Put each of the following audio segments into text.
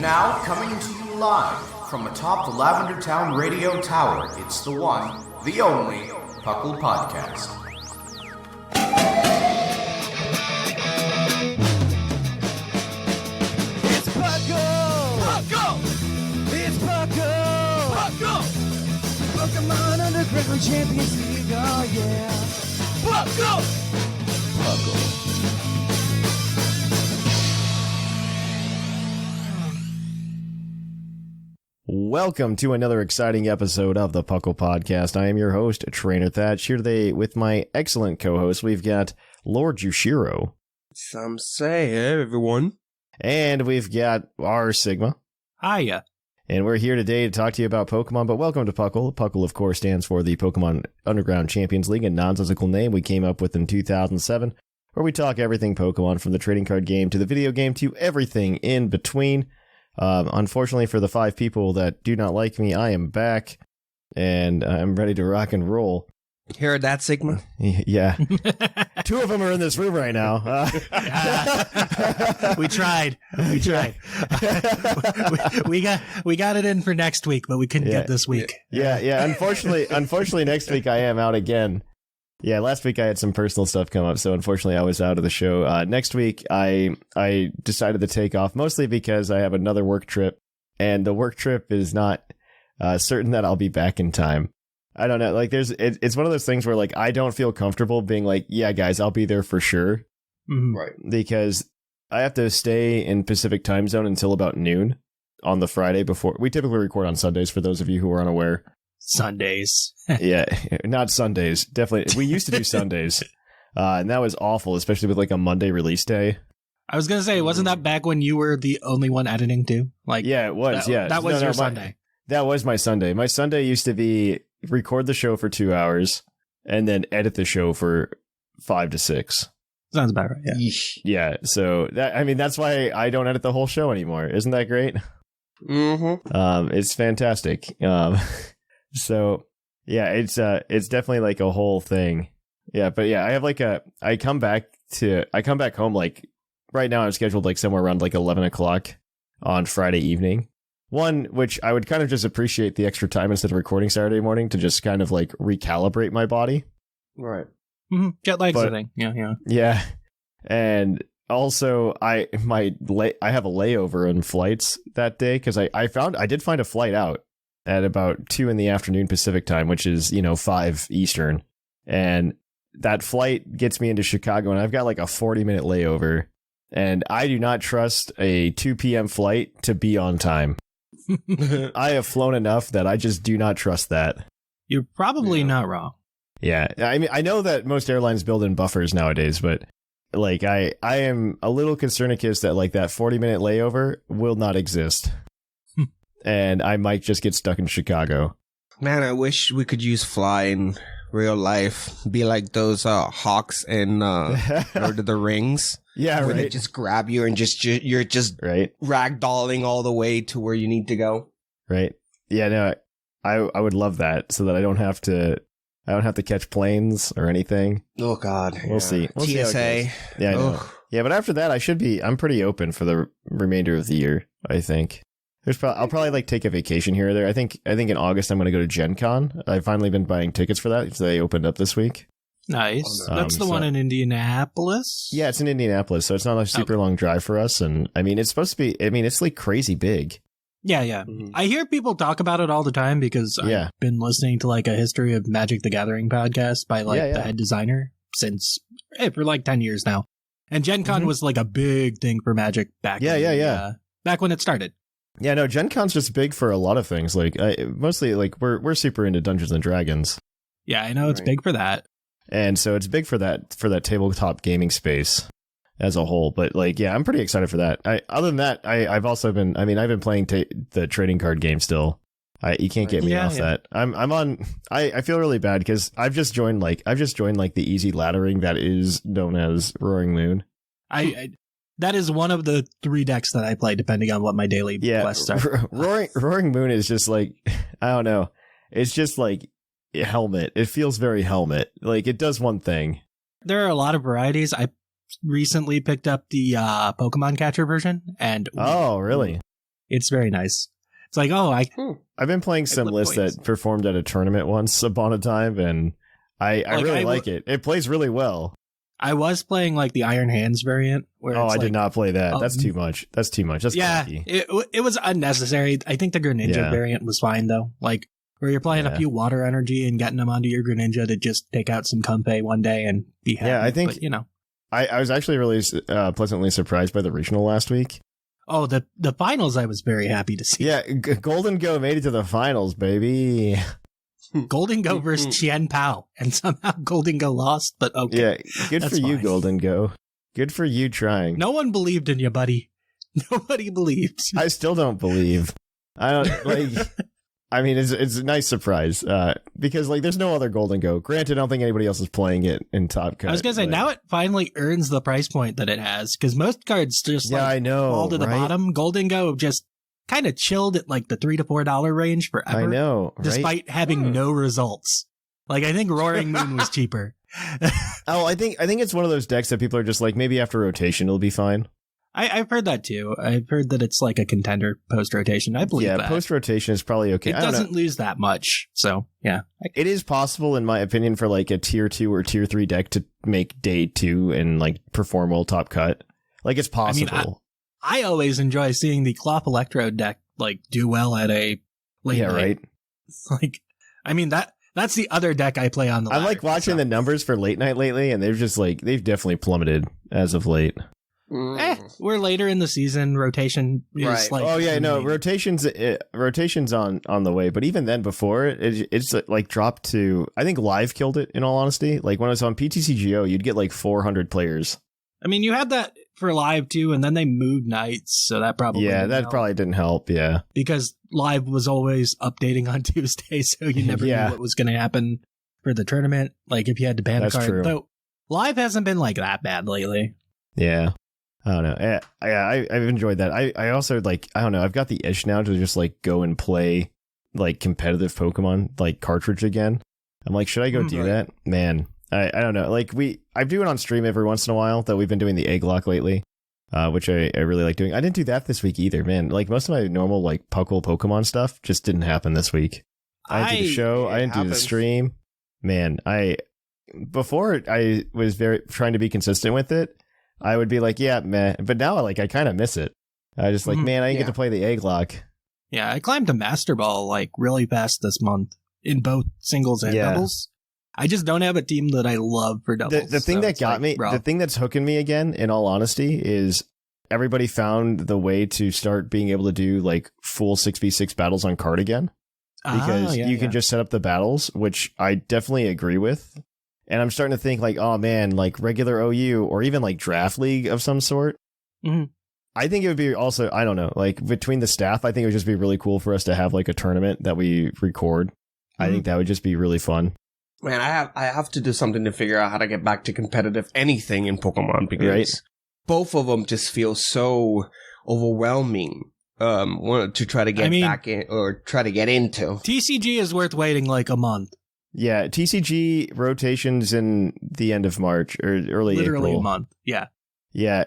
now, coming to you live from atop the Lavender Town Radio Tower, it's the one, the only, PoGo It's PoGo! PoGo! It's PoGo! PoGo! Pokemon Underground Champions League, oh yeah! PoGo! PoGo! Welcome to another exciting episode of the PoClPodcast. I am your host, Trainer Thatch, here today with my excellent co-host. We've got Lord Jushiro. Some say, hey, everyone. And we've got our Sigma. Hiya. And we're here today to talk to you about Pokemon, but welcome to PoCl. PoCl, of course, stands for the Pokemon Underground Champions League, a nonsensical name we came up with in 2007, where we talk everything Pokemon, from the trading card game to the video game to everything in between. Unfortunately for the 5 people that do not like me, I am back, and I'm ready to rock and roll. Hear that, Sigma? Yeah. 2 of them are in this room right now. We tried. we got it in for next week, but we couldn't get this week. Yeah. Unfortunately, next week I am out again. Yeah, last week I had some personal stuff come up, so unfortunately I was out of the show. Next week I decided to take off, mostly because I have another work trip, and the work trip is not certain that I'll be back in time. I don't know, like it's one of those things where like I don't feel comfortable being like, yeah guys, I'll be there for sure. Mm-hmm. Right. Because I have to stay in Pacific time zone until about noon on the Friday before. We typically record on Sundays, for those of you who are unaware. Sundays. Yeah, not Sundays. Definitely. We used to do Sundays. And that was awful, especially with like a Monday release day. I was going to say, wasn't that back when you were the only one editing too? Like, yeah, it was. That was your Sunday. That was my Sunday. My Sunday used to be record the show for 2 hours and then edit the show for 5 to 6. Sounds about right. Yeah. Yeah. So that's why I don't edit the whole show anymore. Isn't that great? Mm-hmm. It's fantastic. So yeah, it's definitely like a whole thing. Yeah, but yeah, I have like I come back home like right now I'm scheduled like somewhere around like 11 o'clock on Friday evening. One, which I would kind of just appreciate the extra time instead of recording Saturday morning to just kind of like recalibrate my body. Right. Mm-hmm. Jet lag's a thing. Yeah. Yeah. And also I have a layover in flights that day because I did find a flight out at about 2 in the afternoon Pacific time, which is, 5 Eastern. And that flight gets me into Chicago, and I've got like a 40-minute layover. And I do not trust a 2 p.m. flight to be on time. I have flown enough that I just do not trust that. You're probably not wrong. Yeah. I mean, I know that most airlines build in buffers nowadays, but like I am a little concernicus that like that 40-minute layover will not exist. And I might just get stuck in Chicago. Man, I wish we could use fly in real life. Be like those hawks in Lord of the Rings. Yeah, where right. they just grab you and you're just right ragdolling all the way to where you need to go. Right. Yeah, no, I would love that so that I don't have to catch planes or anything. Oh God. We'll see. We'll TSA. See yeah, I know. Yeah, but after that I'm pretty open for the remainder of the year, I think. I'll probably like take a vacation here or there. I think in August I'm going to go to Gen Con. I've finally been buying tickets for that. So they opened up this week. Nice. That's the one in Indianapolis? Yeah, it's in Indianapolis, so it's not a super long drive for us. And I mean, it's supposed to be, it's like crazy big. Yeah. Mm-hmm. I hear people talk about it all the time because I've been listening to like a History of Magic the Gathering podcast by like the head designer for like 10 years now. And Gen Con was like a big thing for Magic back back when it started. Yeah, no, Gen Con's just big for a lot of things. Like mostly like we're super into Dungeons and Dragons. Yeah, I know it's big for that. And so it's big for that tabletop gaming space as a whole. But like, yeah, I'm pretty excited for that. Other than that, I've been playing the trading card game still. You can't get me off that. I'm on. I feel really bad because I've just joined like the easy laddering that is known as Roaring Moon. That is one of the 3 decks that I play, depending on what my daily quests are. Roaring Moon is just like, I don't know. It's just like Helmet. It feels very Helmet. Like it does one thing. There are a lot of varieties. I recently picked up the Pokemon Catcher version, and oh, really? It's very nice. It's like, I've been playing some list that performed at a tournament once upon a time, and I really like it. It plays really well. I was playing like the Iron Hands variant. Where I did not play that. That's too much. That's clunky. It was unnecessary. I think the Greninja variant was fine though. Like where you're playing a few water energy and getting them onto your Greninja to just take out some Compe one day and be happy. Yeah, I think I was actually really pleasantly surprised by the regional last week. Oh, the finals I was very happy to see. Yeah, Golden Go made it to the finals, baby. Golden Go versus Chien Pao, and somehow Golden Go lost, but okay. Yeah, good for you, Golden Go. Good for you trying. No one believed in you, buddy. Nobody believed. I still don't believe. I don't like. I mean, it's a nice surprise because like there's no other Golden Go. Granted, I don't think anybody else is playing it in Top Cut. I was gonna say now it finally earns the price point that it has because most cards just I know, fall to the bottom. Golden Go just kind of chilled at like the $3 to $4 range forever. I know, right? Despite having no results. Like I think Roaring Moon was cheaper. I think it's one of those decks that people are just like maybe after rotation it'll be fine. I've heard that too. I've heard that it's like a contender post rotation. I believe that. Yeah, post rotation is probably okay. It doesn't lose that much. So yeah, it is possible in my opinion for like a tier 2 or tier 3 deck to make day 2 and like perform well Top Cut. Like it's possible. I mean, I always enjoy seeing the Clop Electro deck like do well at a late night. Right. Like, I mean that's the other deck I play on the ladder. I like watching the numbers for late night lately, and they've definitely plummeted as of late. We're later in the season. Rotation is like rotation's on the way, but even then before it's like dropped to, I think Live killed it in all honesty. Like when it was on PTCGO, you'd get like 400 players. I mean, you had that for Live too, and then they moved nights, so that probably probably didn't help. Yeah, because Live was always updating on Tuesday, so you never knew what was going to happen for the tournament. Like if you had to ban a card, true. Though Live hasn't been like that bad lately. Yeah, I don't know. I've enjoyed that. I also like I don't know. I've got the itch now to just like go and play like competitive Pokemon like cartridge again. I'm like, should I go do that? Man. I don't know. Like I do it on stream every once in a while, though we've been doing the egg lock lately, which I really like doing. I didn't do that this week either, man. Like most of my normal like Pokemon stuff just didn't happen this week. I didn't do the show. I didn't do the stream. Man, before I was very trying to be consistent with it. I would be like, yeah, meh. But now like I kind of miss it. I just like, man, I didn't get to play the egg lock. Yeah, I climbed to Master Ball like really fast this month in both singles and doubles. I just don't have a team that I love for doubles. The thing that got me, the thing that's hooking me again, in all honesty, is everybody found the way to start being able to do like full 6v6 battles on card again. Because you can just set up the battles, which I definitely agree with. And I'm starting to think like, oh man, like regular OU or even like draft league of some sort. Mm-hmm. I think it would be also, I don't know, like between the staff, I think it would just be really cool for us to have like a tournament that we record. Mm-hmm. I think that would just be really fun. Man, I have to do something to figure out how to get back to competitive anything in Pokemon because both of them just feel so overwhelming to try to get back in or try to get into. TCG is worth waiting like a month. Yeah, TCG rotations in the end of March or early April. Literally a month, yeah. Yeah.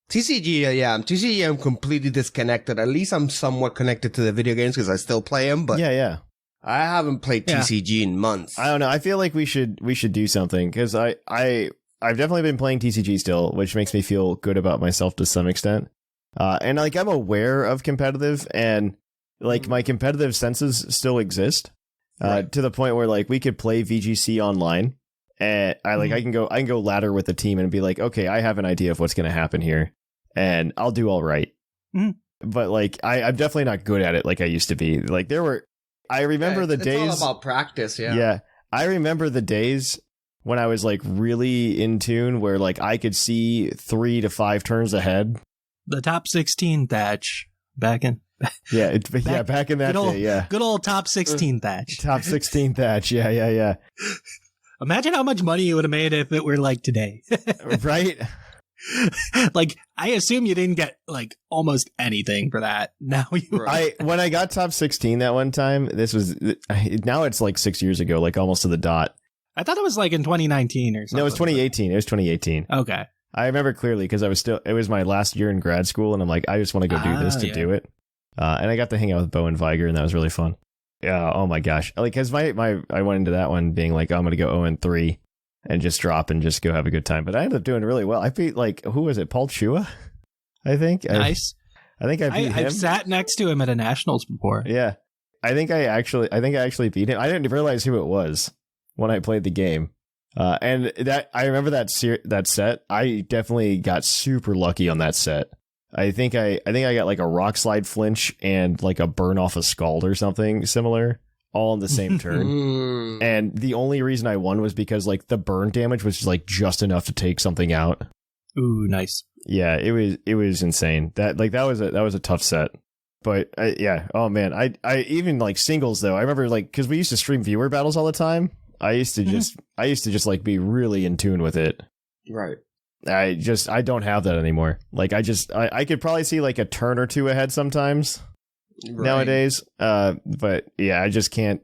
TCG I'm completely disconnected. At least I'm somewhat connected to the video games because I still play them, but yeah. I haven't played TCG in months. I don't know. I feel like we should do something because I've definitely been playing TCG still, which makes me feel good about myself to some extent. And like I'm aware of competitive and like my competitive senses still exist to the point where like we could play VGC online and I can go ladder with the team and be like, okay, I have an idea of what's going to happen here and I'll do all right. Mm-hmm. But like I'm definitely not good at it like I used to be. Like I remember the days. It's all about practice, yeah. Yeah. I remember the days when I was like really in tune where like I could see 3 to 5 turns ahead. The top 16 Thatch back in. Back in that day, yeah. Good old top 16 Thatch. Top 16 Thatch, yeah. Imagine how much money you would have made if it were like today. Right? Like, I assume you didn't get like almost anything for that. Now when I got top 16 that one time, now it's like 6 years ago, like almost to the dot. I thought it was like in 2019 or something. No, it was 2018. It was 2018. Okay. I remember clearly because it was my last year in grad school and I'm like, I just want to go do this to do it. And I got to hang out with Bo and Viger, and that was really fun. Yeah, oh my gosh. Like, because I went into that one being like, oh, I'm going to go 0-3 and just drop and just go have a good time. But I ended up doing really well. I beat, like, who was it? Paul Chua, I think. Nice. I think I beat him. I've sat next to him at a Nationals before. Yeah. I think I actually beat him. I didn't realize who it was when I played the game. And that I remember that set. I definitely got super lucky on that set. I think I got like a rock slide flinch and like a burn off a scald or something similar, all in the same turn. And the only reason I won was because like the burn damage was like just enough to take something out. Ooh, nice. Yeah, it was insane. That was a tough set. But yeah, oh man, I even like singles though. I remember like because we used to stream viewer battles all the time. I used to just like be really in tune with it. Right. I don't have that anymore. Like I could probably see like a turn or two ahead sometimes nowadays. But yeah, I just can't.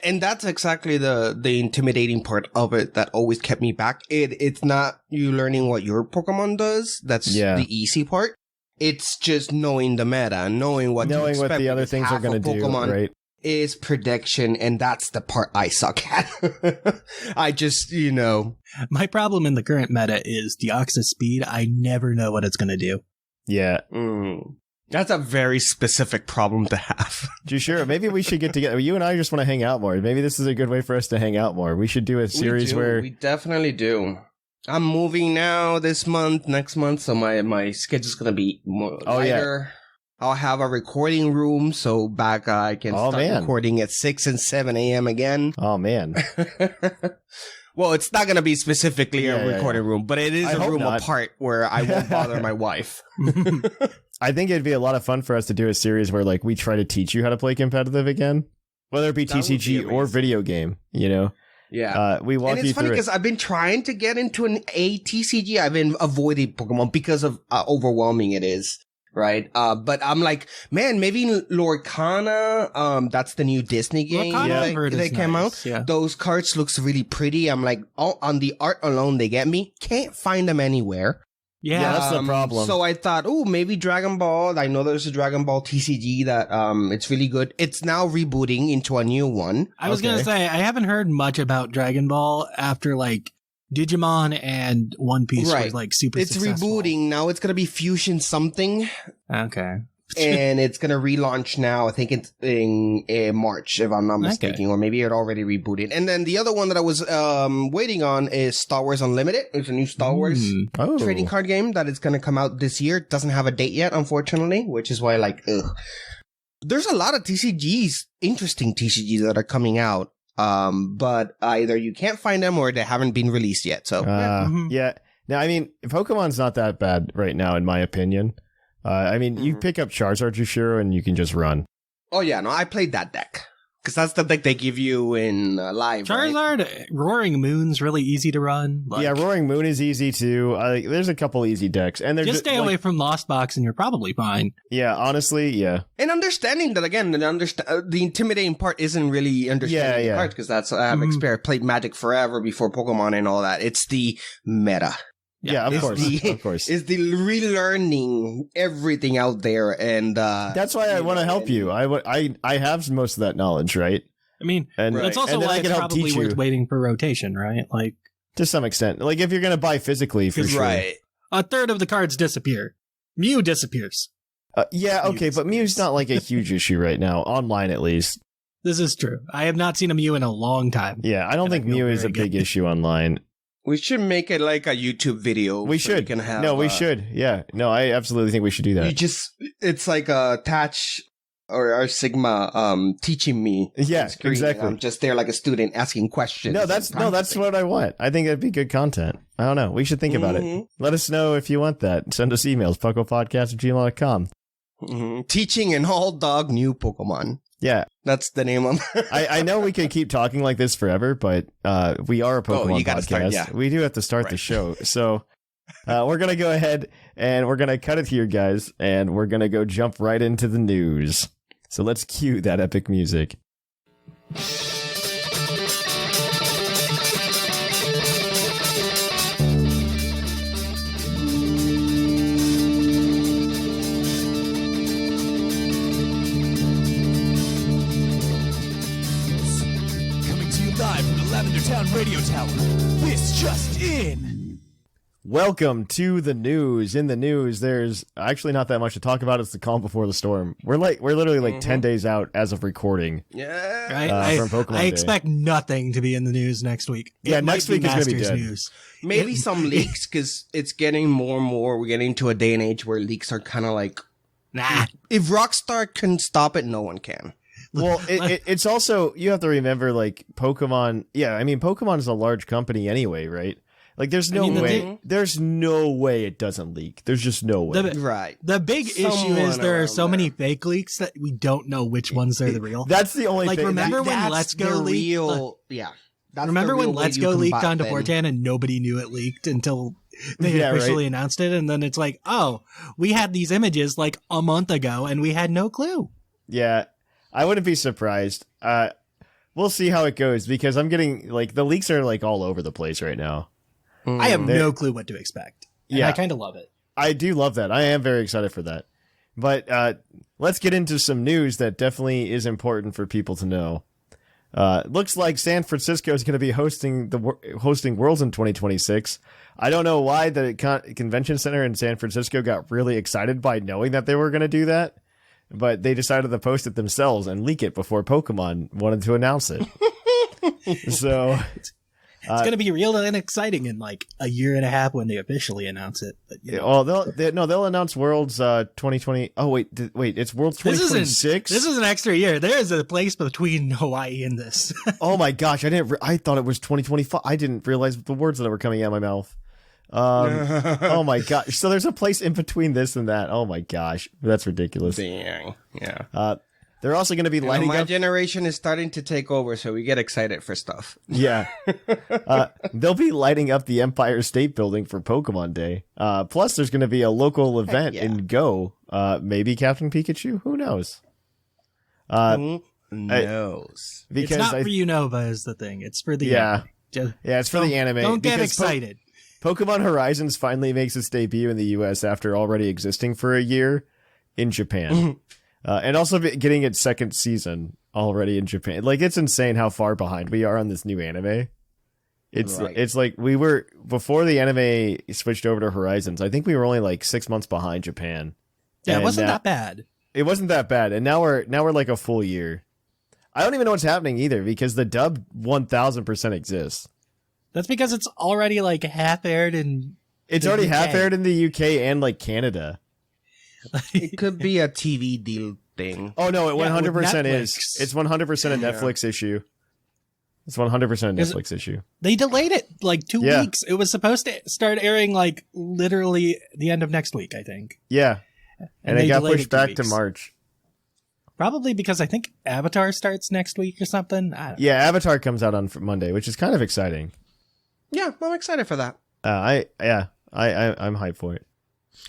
And that's exactly the intimidating part of it that always kept me back. It's not you learning what your Pokemon does. That's the easy part. It's just knowing the meta, knowing what the other things are going to do. Right. Is prediction, and that's the part I suck at. I just, My problem in the current meta is Deoxys speed. I never know what it's going to do. Yeah. That's a very specific problem to have. Jushiro, maybe we should get together. You and I just want to hang out more. Maybe this is a good way for us to hang out more. We should do a series where... We definitely do. I'm moving now this month, next month, so my schedule's going to be more lighter. Yeah. I'll have a recording room, so I can start recording at 6 and 7 a.m. again. Oh, man. Well, it's not going to be specifically a recording room, but it is a room apart where I won't bother my wife. I think it'd be a lot of fun for us to do a series where like we try to teach you how to play competitive again, whether it be TCG or video game, Yeah. We walk you through it. And it's funny because I've been trying to get into a TCG. I've been avoiding Pokemon because of overwhelming it is. Right. But I'm like, man, maybe Lorcana, that's the new Disney game that came out. Yeah. Those cards looks really pretty. I'm like, on the art alone, they get me. Can't find them anywhere. Yeah, that's the problem. So I thought, maybe Dragon Ball. I know there's a Dragon Ball TCG that it's really good. It's now rebooting into a new one. I was going to say, I haven't heard much about Dragon Ball after like Digimon and One Piece was like super successful. Rebooting. Now it's going to be Fusion something. Okay. And it's going to relaunch now. I think it's in March, if I'm not mistaken, or maybe it already rebooted. And then the other one that I was waiting on is Star Wars Unlimited. It's a new Star Wars trading card game that is going to come out this year. It doesn't have a date yet, unfortunately, which is why there's a lot of TCGs, interesting TCGs that are coming out. But either you can't find them or they haven't been released yet. So yeah. Now, I mean, Pokemon's not that bad right now, in my opinion. You pick up Charizard, Jushiro, and you can just run. Oh yeah, no, I played that deck because that's the deck they give you in live. Charizard, right? Roaring Moon's really easy to run. Yeah, Roaring Moon is easy too. There's a couple easy decks, and just stay away from Lost Box, and you're probably fine. Yeah, honestly, yeah. And understanding that again, the intimidating part isn't really understanding the cards because that's I've played Magic forever before Pokemon and all that. It's the meta. Yeah, of course. Is the relearning everything out there, and that's why I want to help you. I have most of that knowledge, right? I mean, it's also why it's probably worth waiting for rotation, right? Like to some extent, like if you're going to buy physically, for sure. Right. A third of the cards disappear. Mew disappears. But Mew's not like a huge issue right now, online at least. This is true. I have not seen a Mew in a long time. Yeah, I don't think Mew is a big issue online. We should make it like a YouTube video. We should. We should. Yeah. No, I absolutely think we should do that. It's like a Thatch or Sigma teaching me. Yeah, exactly. I'm just there like a student asking questions. That's what I want. I think that'd be good content. I don't know. We should think about it. Let us know if you want that. Send us emails, puclpodcast@gmail.com. Teaching an all dog new Pokemon. Yeah. That's the name of I know we could keep talking like this forever, but we are a Pokemon podcast. We do have to start the show. So we're going to go ahead and we're going to cut it here, guys, and we're going to go jump right into the news. So let's cue that epic music. Town radio tower. This just in. Welcome to the news. In the news, there's actually not that much to talk about. It's the calm before the storm. We're literally like 10 days out as of recording. Yeah. From Pokemon I Day. expect nothing to be in the news next week. Yeah, next week is going to be dead. News. Maybe some leaks, because it's getting more and more. We're getting to a day and age where leaks are kind of like, Nah. if Rockstar can stop it, no one can. Well, it's also, you have to remember, like, Pokemon. Yeah, I mean, Pokemon is a large company anyway, right? Like, there's no way it doesn't leak. There's just no way. The big issue is there are so many fake leaks that we don't know which ones are the real. That's the only thing. Remember when Let's Go leaked? Remember when Let's Go leaked onto 4chan and nobody knew it leaked until they officially announced it? And then it's like, oh, we had these images like a month ago and we had no clue. Yeah, I wouldn't be surprised. We'll see how it goes, because I'm getting, like, the leaks are, like, all over the place right now. I have no clue what to expect. And I kind of love it. I do love that. I am very excited for that. But let's get into some news that definitely is important for people to know. Looks like San Francisco is going to be hosting Worlds in 2026. I don't know why the convention center in San Francisco got really excited by knowing that they were going to do that, but they decided to post it themselves and leak it before Pokemon wanted to announce it. So it's going to be real and exciting in like a year and a half when they officially announce it. But, they'll announce Worlds 2020. Oh wait, it's Worlds 2026. This is an extra year. There is a place between Hawaii and this. Oh my gosh, I thought it was 2025. I didn't realize the words that were coming out of my mouth. Oh my gosh. So there's a place in between this and that. Oh my gosh. That's ridiculous. Dang. Yeah. They're also going to be lighting my up. generation is starting to take over, so we get excited for stuff. Yeah. They'll be lighting up the Empire State Building for Pokemon Day. Plus there's going to be a local event in Go. Maybe Captain Pikachu? Who knows? Who knows? Because it's not for Unova is the thing. It's for the anime. It's for the anime. Don't get excited. Pokemon Horizons finally makes its debut in the US after already existing for a year in Japan. And also getting its second season already in Japan. Like, it's insane how far behind we are on this new anime. It's like we were, before the anime switched over to Horizons, I think we were only like 6 months behind Japan. Yeah, it wasn't that bad. It wasn't that bad. And now we're like a full year. I don't even know what's happening either, because the dub 1000% exists. That's because it's already like half aired in. It's already half aired in the UK and like Canada. It could be a TV deal thing. Oh no, it 100% is. It's 100% a Netflix issue. It's 100% a Netflix issue. They delayed it like 2 weeks. It was supposed to start airing like literally the end of next week, I think. Yeah, and it got pushed back to March. Probably because I think Avatar starts next week or something. Yeah, Avatar comes out on Monday, which is kind of exciting. Yeah, I'm excited for that. I'm hyped for it.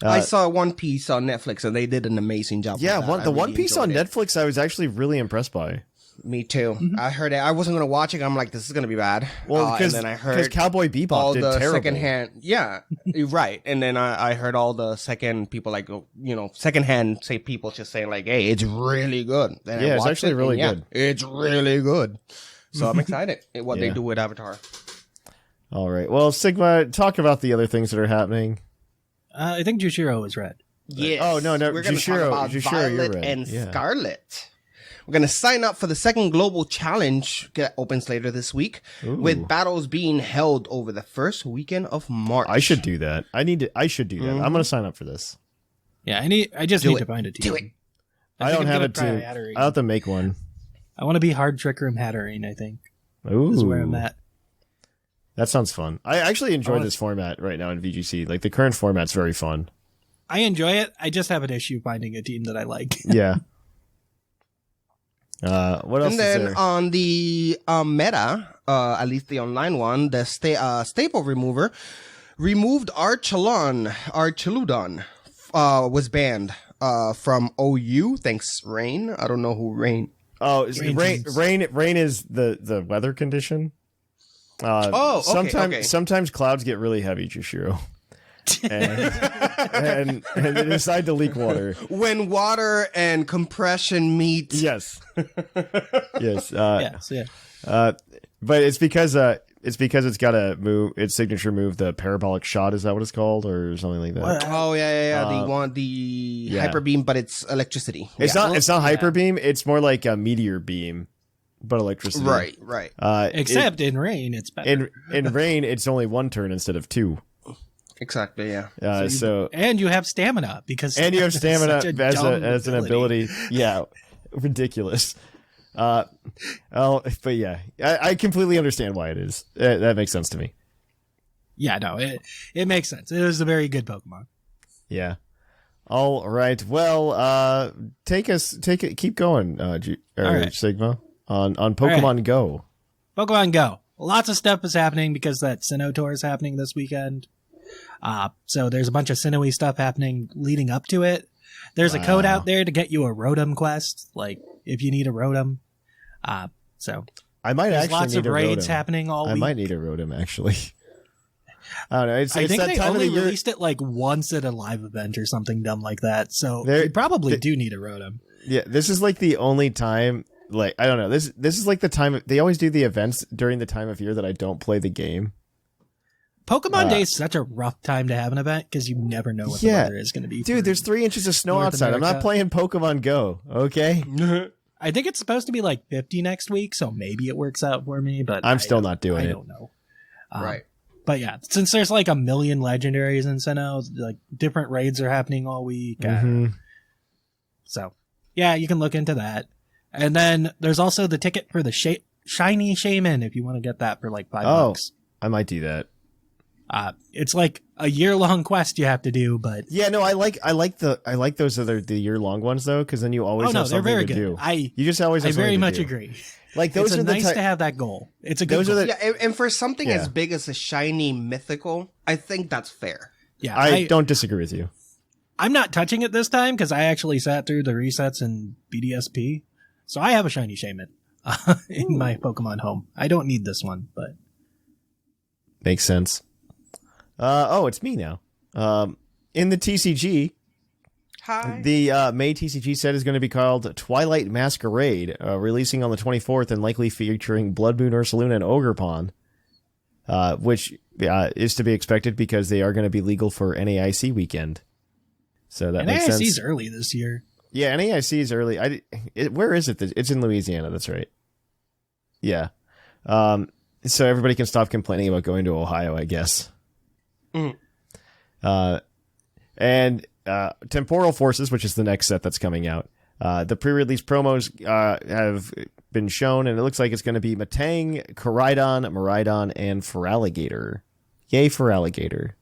I saw One Piece on Netflix, and they did an amazing job. Yeah, the One Piece on Netflix, I was actually really impressed by. Me too. Mm-hmm. I heard it. I wasn't going to watch it. I'm like, this is going to be bad. Well, because then I heard Cowboy Bebop all did the terrible. secondhand. Yeah, right. And then I heard all the second people, like, secondhand people just saying like, hey, it's really good. Then it's actually really good. It's really good. So I'm excited at what they do with Avatar. All right. Well, Sigma, talk about the other things that are happening. I think Jushiro was red. Yes. Oh, no. We're going to talk about Violet and Scarlet. We're going to sign up for the second global challenge that opens later this week, with battles being held over the first weekend of March. I should do that. I should do that. Mm-hmm. I'm going to sign up for this. Yeah, I just need to find a team. Do it. I don't have a team. I'll have to make one. I want to be Hard Trick Room Hatterene, I think. Ooh. Is where I'm at. That sounds fun. I actually enjoy this format right now in VGC. Like, the current format's very fun. I enjoy it. I just have an issue finding a team that I like. Yeah. What else is there? And then on the meta, at least the online one, the staple remover removed Archaludon was banned from OU. Thanks, Rain. I don't know who Rain. Oh, rain is the weather condition. Sometimes clouds get really heavy, Jushiro. and they decide to leak water. When water and compression meet. Yes. Yes. Yeah. But it's because it's because it's got a move. Its signature move, the parabolic shot. Is that what it's called, or something like that? What? Oh yeah. The hyper beam, but it's electricity. It's not hyper beam. It's more like a meteor beam, but electricity. Right. Except in rain, it's better. In rain, it's only 1 turn instead of 2. Exactly. Yeah. And you have stamina because you have stamina as an ability. Yeah, ridiculous. But yeah, I completely understand why it is. That makes sense to me. Yeah, no, it makes sense. It is a very good Pokemon. Yeah. All right. Well, keep going, right. Sigma on Pokemon Go. Pokemon Go. Lots of stuff is happening because that Sinnoh Tour is happening this weekend. So there's a bunch of Sinnoh-y stuff happening leading up to it. There's a code out there to get you a Rotom quest, like if you need a Rotom. So I might there's actually lots need of a raids Rotom. happening all week. I might need a Rotom actually. I don't know. I think they only released it like once at a live event or something dumb like that. So you probably do need a Rotom. Yeah, this is like the only time. Like I don't know. This is like the time they always do the events during the time of year that I don't play the game. Pokemon Day is such a rough time to have an event because you never know what the weather is going to be. Dude, there's 3 inches of snow North outside. America. I'm not playing Pokemon Go, okay? I think it's supposed to be like 50 next week, so maybe it works out for me, but I'm still not doing it. I don't know. Right. But yeah, since there's like a million legendaries in Sinnoh, like different raids are happening all week. So yeah, you can look into that. And then there's also the ticket for the Shiny Shaman if you want to get that for like $5. I might do that. It's like a year-long quest you have to do, but yeah, no, I like those other the year-long ones though, because then you always have something very to good. do. You just always have I very something much to do. agree. Like those it's are nice to have that goal. It's a good goal. And for something as big as a shiny mythical, I think that's fair. Yeah, I don't disagree with you. I'm not touching it this time because I actually sat through the resets in BDSP, so I have a Shiny Shaman in my Pokemon home. I don't need this one, but makes sense. It's me now. In the TCG, hi. The May TCG set is going to be called Twilight Masquerade, releasing on the 24th and likely featuring Blood Moon, Ursaluna, and Ogerpon, which is to be expected because they are going to be legal for NAIC weekend. So that makes sense. NAIC's early this year. Yeah, NAIC is early. Where is it? It's in Louisiana. That's right. Yeah. So everybody can stop complaining about going to Ohio, I guess. And Temporal Forces, which is the next set that's coming out. The pre-release promos have been shown, and it looks like it's going to be Matang, Koraidon, Miraidon, and Feraligatr. Yay, Feraligatr.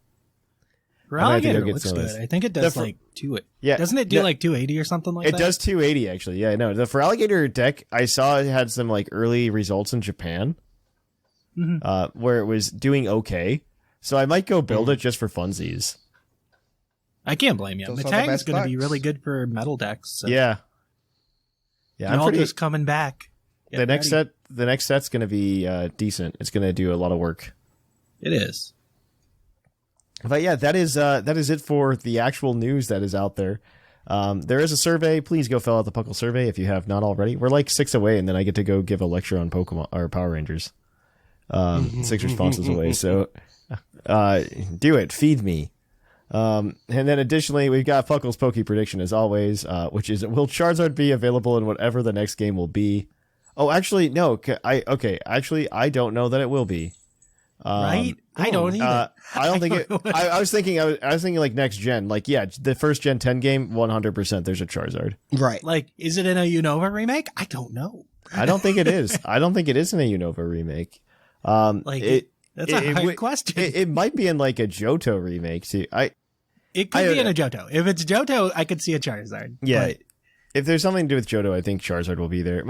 Feraligatr looks good. I think it does like 280. Yeah, doesn't it do like 280 or something like that? It does 280, actually. Yeah, no. The Feraligatr deck, I saw it had some like early results in Japan, where it was doing okay. So I might go build it just for funsies. I can't blame you. Matang is going to be really good for metal decks. So. Yeah. I'm pretty just coming back. The next set's going to be decent. It's going to do a lot of work. It is. But yeah, that is it for the actual news that is out there. There is a survey. Please go fill out the Puckle survey if you have not already. We're like 6 away, and then I get to go give a lecture on Pokemon or Power Rangers. 6 responses away. So do it. Feed me. And then additionally, we've got Puckle's Poke Prediction as always, which is, will Charizard be available in whatever the next game will be? Oh, actually, no. I don't know that it will be. Right? I don't either. I don't think it. I was thinking like next gen. Like, yeah, the first Gen 10 game, 100%. There's a Charizard. Right. Like, is it in a Unova remake? I don't know. I don't think it is. I don't think it is in a Unova remake. That's a hard question. It might be in like a Johto remake too. It could be in a Johto. If it's Johto, I could see a Charizard. Yeah. If there's something to do with Johto, I think Charizard will be there.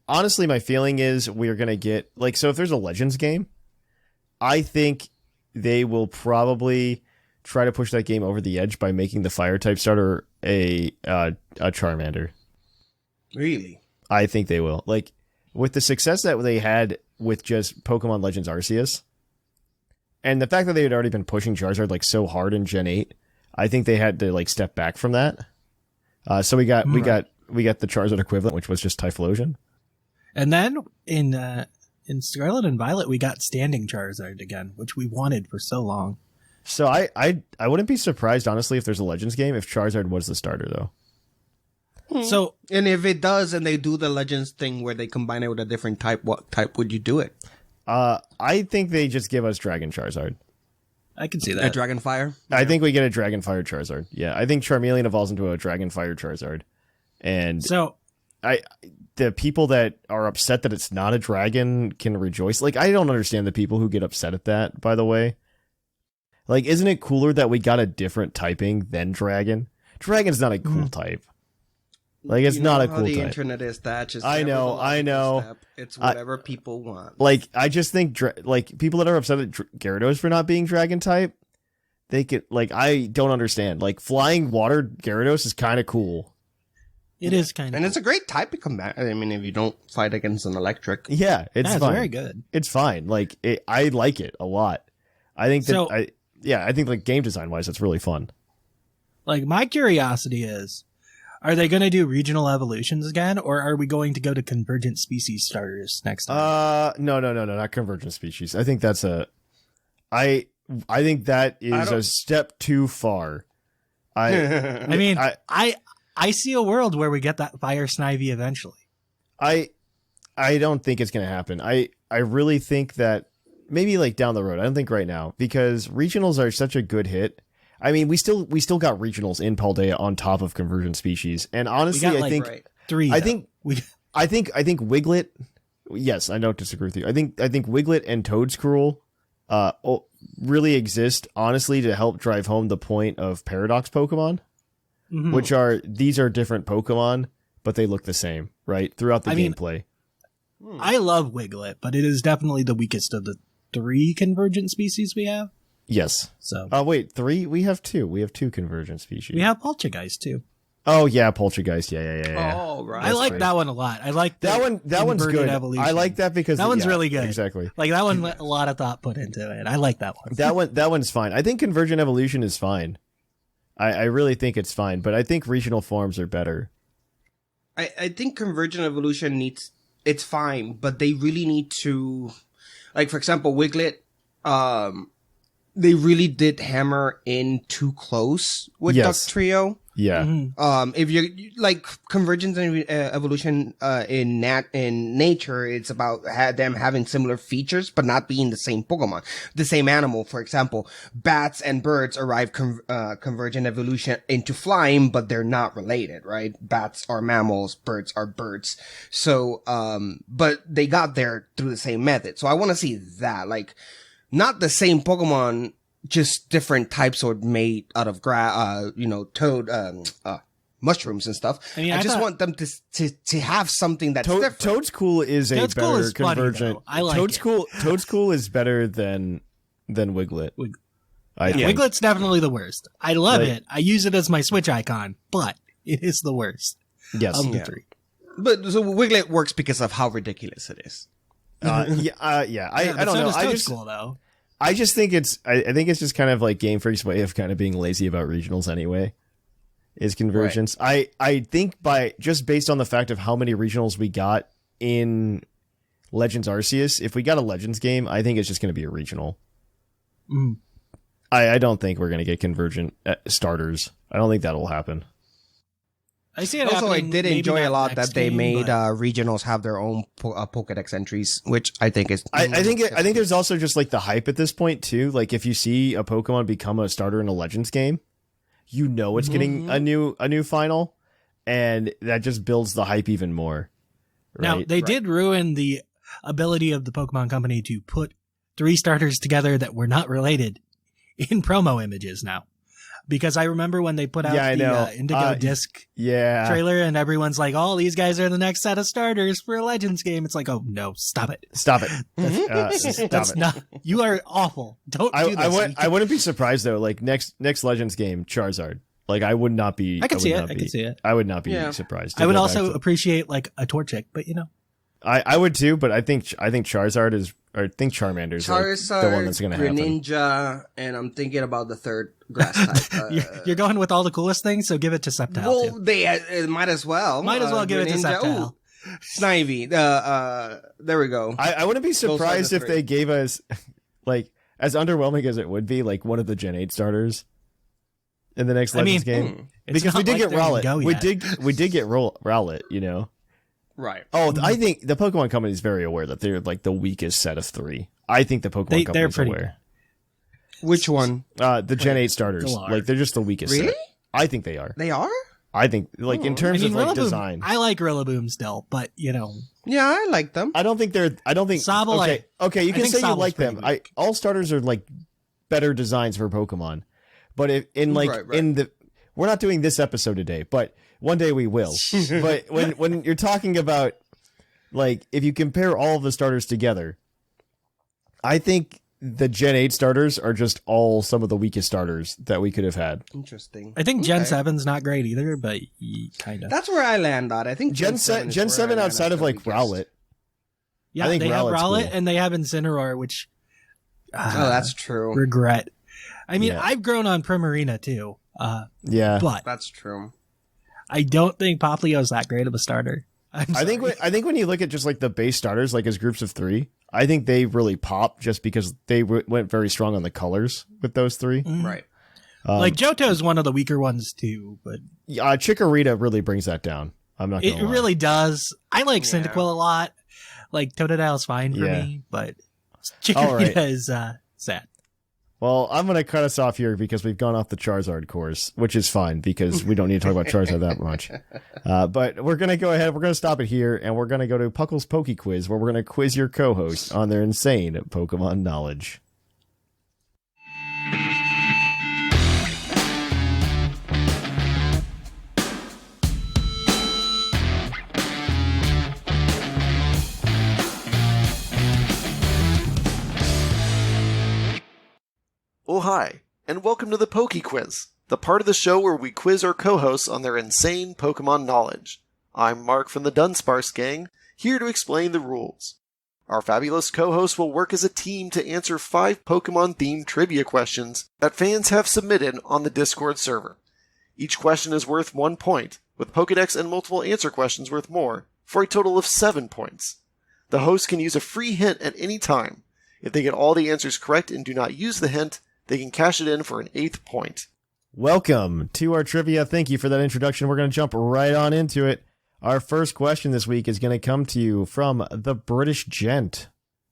Honestly, my feeling is we're gonna get so if there's a Legends game, I think they will probably try to push that game over the edge by making the Fire type starter a Charmander. Really? I think they will. Like with the success that they had with just Pokemon Legends Arceus, and the fact that they had already been pushing Charizard like so hard in Gen 8, I think they had to like step back from that. So we got the Charizard equivalent, which was just Typhlosion. And then in in Scarlet and Violet, we got standing Charizard again, which we wanted for so long. So I wouldn't be surprised, honestly, if there's a Legends game if Charizard was the starter, though. So, and if it does, and they do the Legends thing where they combine it with a different type, what type would you do it? I think they just give us Dragon Charizard. I can see that. A Dragon Fire? I think we get a Dragon Fire Charizard. Yeah, I think Charmeleon evolves into a Dragon Fire Charizard. And so the people that are upset that it's not a dragon can rejoice. Like, I don't understand the people who get upset at that, by the way. Like, isn't it cooler that we got a different typing than dragon? Dragon's not a cool type. Like, it's not a cool type. The internet is Thatch. I know. It's whatever people want. Like, I just think, like, people that are upset at Gyarados for not being dragon type, they could, like, I don't understand. Like, flying water Gyarados is kind of cool. It is kind of And cool. it's a great type to combat. I mean, if you don't fight against an electric. Yeah, it's fine. Very good. It's fine. Like, I like it a lot. I think that, So, I think, like, game design-wise, it's really fun. Like, my curiosity is, are they going to do regional evolutions again, or are we going to go to convergent species starters next time? No, not convergent species. I think that's I think that is a step too far. I mean, I see a world where we get that Fire Snivy eventually. I don't think it's going to happen. I really think that maybe like down the road. I don't think right now, because regionals are such a good hit. I mean, we still got regionals in Paldea on top of convergent species, and honestly, I think three. I think Wiglet. Yes, I don't disagree with you. I think Wiglet and Toadscruel really exist, honestly, to help drive home the point of Paradox Pokemon, which are these are different Pokemon, but they look the same, right, throughout the gameplay. I love Wiglet, but it is definitely the weakest of the three convergent species we have. Yes. So. Wait, three? We have two. We have two convergent species. We have Poltergeist too. Oh yeah, Poltergeist. Yeah. Oh right. I like that one a lot. I like that one. That one's good. Evolution. I like that because that one's really good. Exactly. Like that one, a lot of thought put into it. I like that one. That one's fine. I think convergent evolution is fine. I really think it's fine, but I think regional forms are better. I think convergent evolution it's fine, but they really need to, like, for example, Wiglet, they really did hammer in too close with Duck Trio. Yeah. If you like convergence and evolution in nature, it's about them having similar features but not being the same Pokemon, the same animal. For example, bats and birds arrive convergent evolution into flying, but they're not related, right? Bats are mammals, birds are birds. So, but they got there through the same method. So I want to see that, like, not the same Pokemon, just different types or made out of toad, mushrooms and stuff. I mean, I just want them to have something that's different. Toadscruel is a better convergent. I like Toadscruel is better than Wiglet. Wiglet's definitely the worst. I love it. I use it as my Switch icon, but it is the worst. Yes. Of the three. But so Wiglet works because of how ridiculous it is. I don't know. I just think I think it's just kind of like Game Freak's way of kind of being lazy about regionals anyway. Is convergence. Right. I think based on the fact of how many regionals we got in Legends Arceus, if we got a Legends game, I think it's just going to be a regional. I don't think we're going to get convergent starters. I don't think that'll happen. I see it also, I did enjoy a lot that they made regionals have their own Pokédex entries, which I think is. I think there's also just like the hype at this point too. Like if you see a Pokemon become a starter in a Legends game, you know it's getting a new final, and that just builds the hype even more. Right? Now they did ruin the ability of the Pokemon Company to put three starters together that were not related in promo images now. Because I remember when they put out the Indigo Disc trailer, and everyone's like, "Oh, these guys are the next set of starters for a Legends game." It's like, "Oh no, stop it! That's not. You are awful. Don't do this." I wouldn't be surprised though. Like next Legends game, Charizard. Like I would not be. I could see it. I would not be surprised. I would also appreciate like a Torchic, but you know, I would too. But I think Charizard is. Or I think Charmander's the one that's going to happen. Greninja, and I'm thinking about the third grass type. You're going with all the coolest things, so give it to Sceptile. Well, they might as well. Might as well give it to Sceptile. Snivy. There we go. I wouldn't be surprised if they gave us, like, as underwhelming as it would be, like one of the Gen 8 starters in the next Legends game. Because we did get Rowlet. We did get Rowlet, you know? Right. Oh, I think the Pokemon Company is very aware that they're like the weakest set of 3. I think the Pokemon Company is aware. Which one? The Gen 8 starters. Like, they're just the weakest set. I think they are. They are? I think, like, in terms of like, design. I like Rillaboom still, but, you know. Yeah, I like them. I don't think Sableye. Okay, you can say you like them. All starters are, like, better designs for Pokemon. But we're not doing this episode today, but one day we will. But when you're talking about, like, if you compare all of the starters together, I think the Gen 8 starters are just all some of the weakest starters that we could have had. Interesting. I think Gen 7's not great either, but kind of. That's where I land on. I think Gen 7 outside of, like, Rowlet. Yeah, I think they have Rowlet cool. And they have Incineroar, which... that's true. Regret. I mean, I've grown on Primarina, too. But that's true. I don't think Poplio's that great of a starter. I think when you look at just like the base starters, like as groups of 3, I think they really pop just because they went very strong on the colors with those 3. Right. Like Johto is one of the weaker ones too, but Chikorita really brings that down. I'm not. It really does. I like Cyndaquil a lot. Like Totodile's fine for me, but Chikorita is sad. Well, I'm going to cut us off here because we've gone off the Charizard course, which is fine because we don't need to talk about Charizard that much. But we're going to go ahead. We're going to stop it here, and we're going to go to Puckle's Poke Quiz, where we're going to quiz your co-host on their insane Pokemon knowledge. Oh hi, and welcome to the Poke Quiz, the part of the show where we quiz our co-hosts on their insane Pokemon knowledge. I'm Mark from the Dunsparce gang, here to explain the rules. Our fabulous co-hosts will work as a team to answer 5 Pokemon-themed trivia questions that fans have submitted on the Discord server. Each question is worth 1 point, with Pokedex and multiple answer questions worth more, for a total of 7 points. The host can use a free hint at any time. If they get all the answers correct and do not use the hint, they can cash it in for an 8th point. Welcome to our trivia. Thank you for that introduction. We're going to jump right on into it. Our first question this week is going to come to you from the British Gent.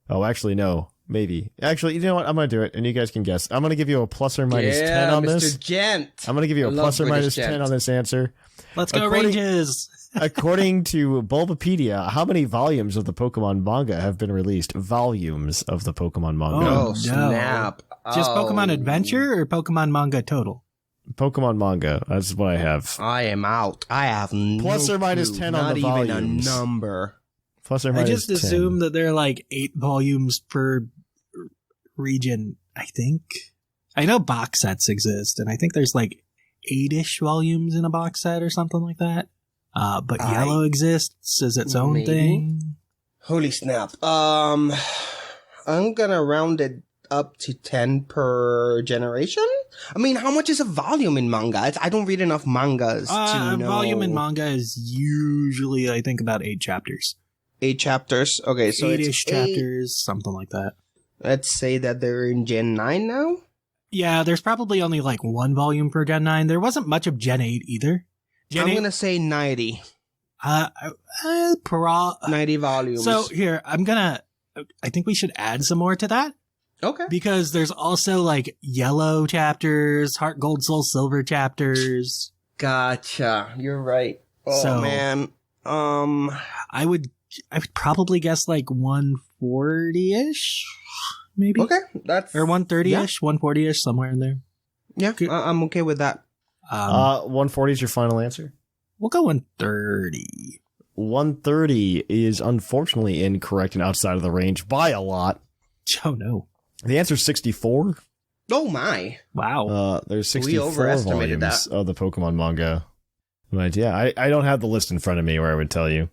Oh, actually, no. Maybe. Actually, you know what? I'm going to do it, and you guys can guess. I'm going to give you a plus or minus 10 on this. Mr. Gent. I'm going to give you a plus or minus 10 on this answer. Let's go Ranges! According to Bulbapedia, how many volumes of the Pokemon manga have been released? Volumes of the Pokemon manga. Oh, snap. Just Pokemon Adventure or Pokemon manga total? Pokemon manga. That's what I have. I am out. I have no plus or minus 10 on the volumes. Not even a number. Plus or minus 10. I just assume that there are like 8 volumes per region, I think. I know box sets exist, and I think there's like 8-ish volumes in a box set or something like that. But Yellow exists as its own thing. Holy snap. I'm gonna round it up to 10 per generation? I mean, how much is a volume in manga? I don't read enough mangas to know. A volume in manga is usually, I think, about 8 chapters. 8 chapters? Okay, so 8-ish chapters, something like that. Let's say that they're in Gen 9 now? Yeah, there's probably only like 1 volume per Gen 9. There wasn't much of Gen 8 either. I'm going to say 90. 90 volumes. So here, I think we should add some more to that. Okay. Because there's also like Yellow chapters, Heart Gold Soul Silver chapters. Gotcha. You're right. Oh, man. I would probably guess like 140-ish, maybe. Okay. Or 130-ish, 140-ish, somewhere in there. Yeah, I'm okay with that. 140 is your final answer? We'll go 130. 130 is unfortunately incorrect and outside of the range by a lot. Oh, no. The answer is 64. Oh, my. Wow. There's 64 volumes of the Pokemon manga. But yeah, I don't have the list in front of me where I would tell you.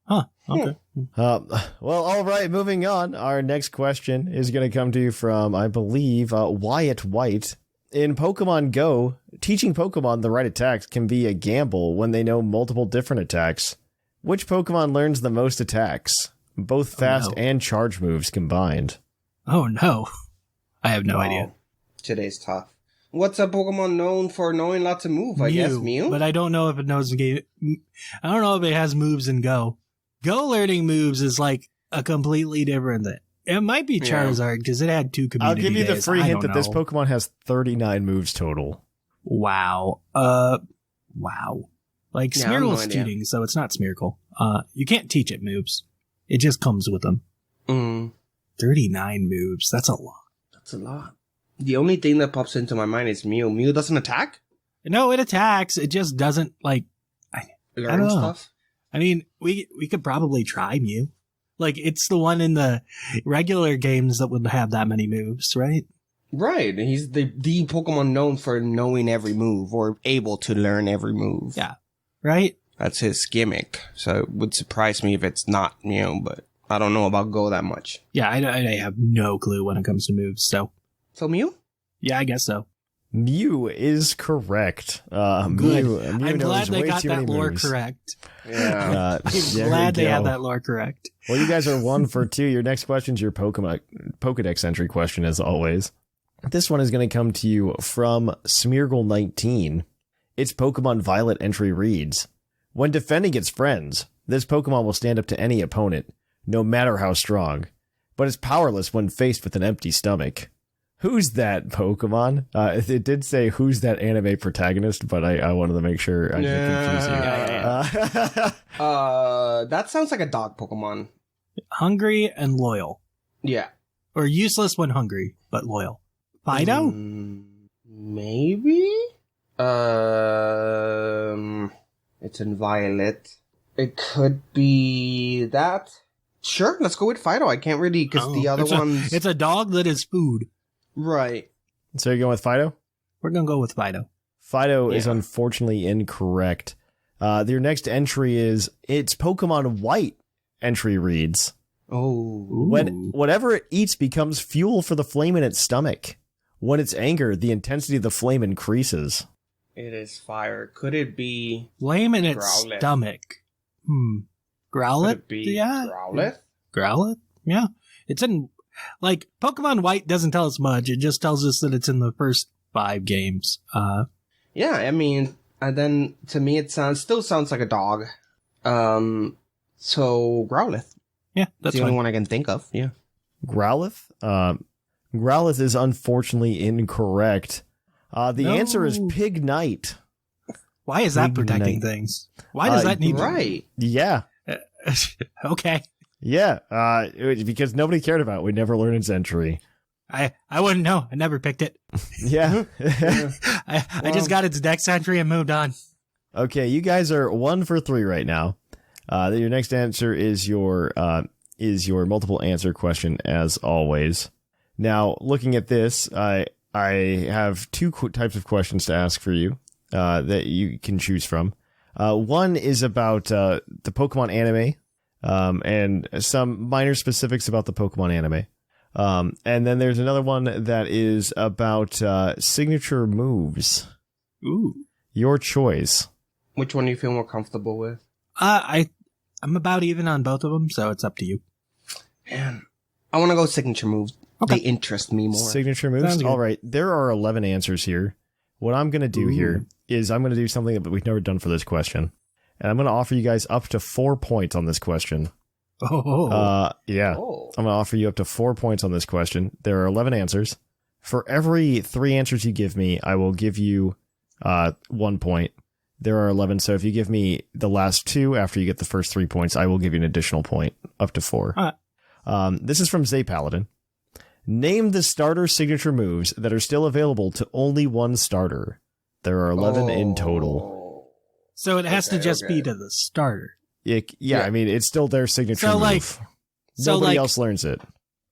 Huh. Okay. Well, all right, moving on. Our next question is going to come to you from, I believe, Wyatt White. In Pokemon Go, teaching Pokemon the right attacks can be a gamble when they know multiple different attacks. Which Pokemon learns the most attacks? Both fast and charge moves combined. Oh, no. I have no idea. Today's tough. What's a Pokemon known for knowing lots of moves? I guess Mew? But I don't know if it knows the game. I don't know if it has moves in Go. Go learning moves is like a completely different thing. It might be Charizard because it had 2 community I'll give you the days. free hint that this Pokemon has 39 moves total. Wow. Wow. Like, Smeargle's cheating, so it's not Smeargle. You can't teach it moves. It just comes with them. 39 moves. That's a lot. That's a lot. The only thing that pops into my mind is Mew. Mew doesn't attack? No, it attacks. It just doesn't, like... learn stuff? I mean, we could probably try Mew. Like, it's the one in the regular games that would have that many moves, right? Right. He's the Pokemon known for knowing every move or able to learn every move. Yeah. Right? That's his gimmick. So it would surprise me if it's not Mew, but I don't know about Go that much. Yeah, I have no clue when it comes to moves, so... So Mew? Yeah, I guess so. Mew is correct. Good. Mew I'm glad they got that lore correct. Yeah. I'm glad they had that lore correct. Well, you guys are 1 for 2. Your next question's your Pokedex entry question, as always. This one is going to come to you from Smeargle19. Its Pokemon Violet entry reads, when defending its friends, this Pokemon will stand up to any opponent, no matter how strong, but is powerless when faced with an empty stomach. Who's that Pokemon? It did say who's that anime protagonist, but I wanted to make sure I didn't confuse you. That sounds like a dog Pokemon. Hungry and loyal. Yeah. Or useless when hungry, but loyal. Fido? Maybe? It's in Violet. It could be that. Sure, let's go with Fido. I can't really, because the other ones... It's a dog that is food. Right. So you're going with Fido? We're going to go with Fido. Fido is unfortunately incorrect. Your next entry is, its Pokemon White entry reads, whatever it eats becomes fuel for the flame in its stomach. When it's angered, the intensity of the flame increases. It is fire. Could it be... flame in its stomach. Growlithe? Could it be Growlithe? Growlithe? Yeah. It's in... like, Pokemon White doesn't tell us much. It just tells us that it's in the first 5 games. Yeah, I mean... and then, to me, it still sounds like a dog. So, Growlithe. Yeah, that's the only one I can think of, yeah. Growlithe? Growlithe is unfortunately incorrect. The answer is Pignite. Why is that protecting things? Why does that need right? Yeah. Okay. Yeah, because nobody cared about it. We never learned its entry. I wouldn't know. I never picked it. Yeah. I just got its dex entry and moved on. Okay, you guys are 1 for 3 right now. Your next answer is your multiple answer question, as always. Now, looking at this, I have 2 types of questions to ask for you that you can choose from. One is about the Pokemon anime, and some minor specifics about the Pokemon anime. And then there's another one that is about signature moves. Ooh. Your choice. Which one do you feel more comfortable with? I'm about even on both of them, so it's up to you. Man, I want to go signature moves. Okay. They interest me more. Signature moves? All right. There are 11 answers here. What I'm going to do here is I'm going to do something that we've never done for this question. And I'm going to offer you guys up to 4 points on this question. Yeah. Oh. I'm going to offer you up to 4 points on this question. There are 11 answers. For every 3 answers you give me, I will give you 1 point. There are 11, so if you give me the last 2 after you get the first 3 points, I will give you an additional point, up to 4. This is from Zay Paladin. Name the starter signature moves that are still available to only one starter. There are 11 in total. So it has to just be to the starter. Yeah, I mean, it's still their signature move. Nobody else learns it.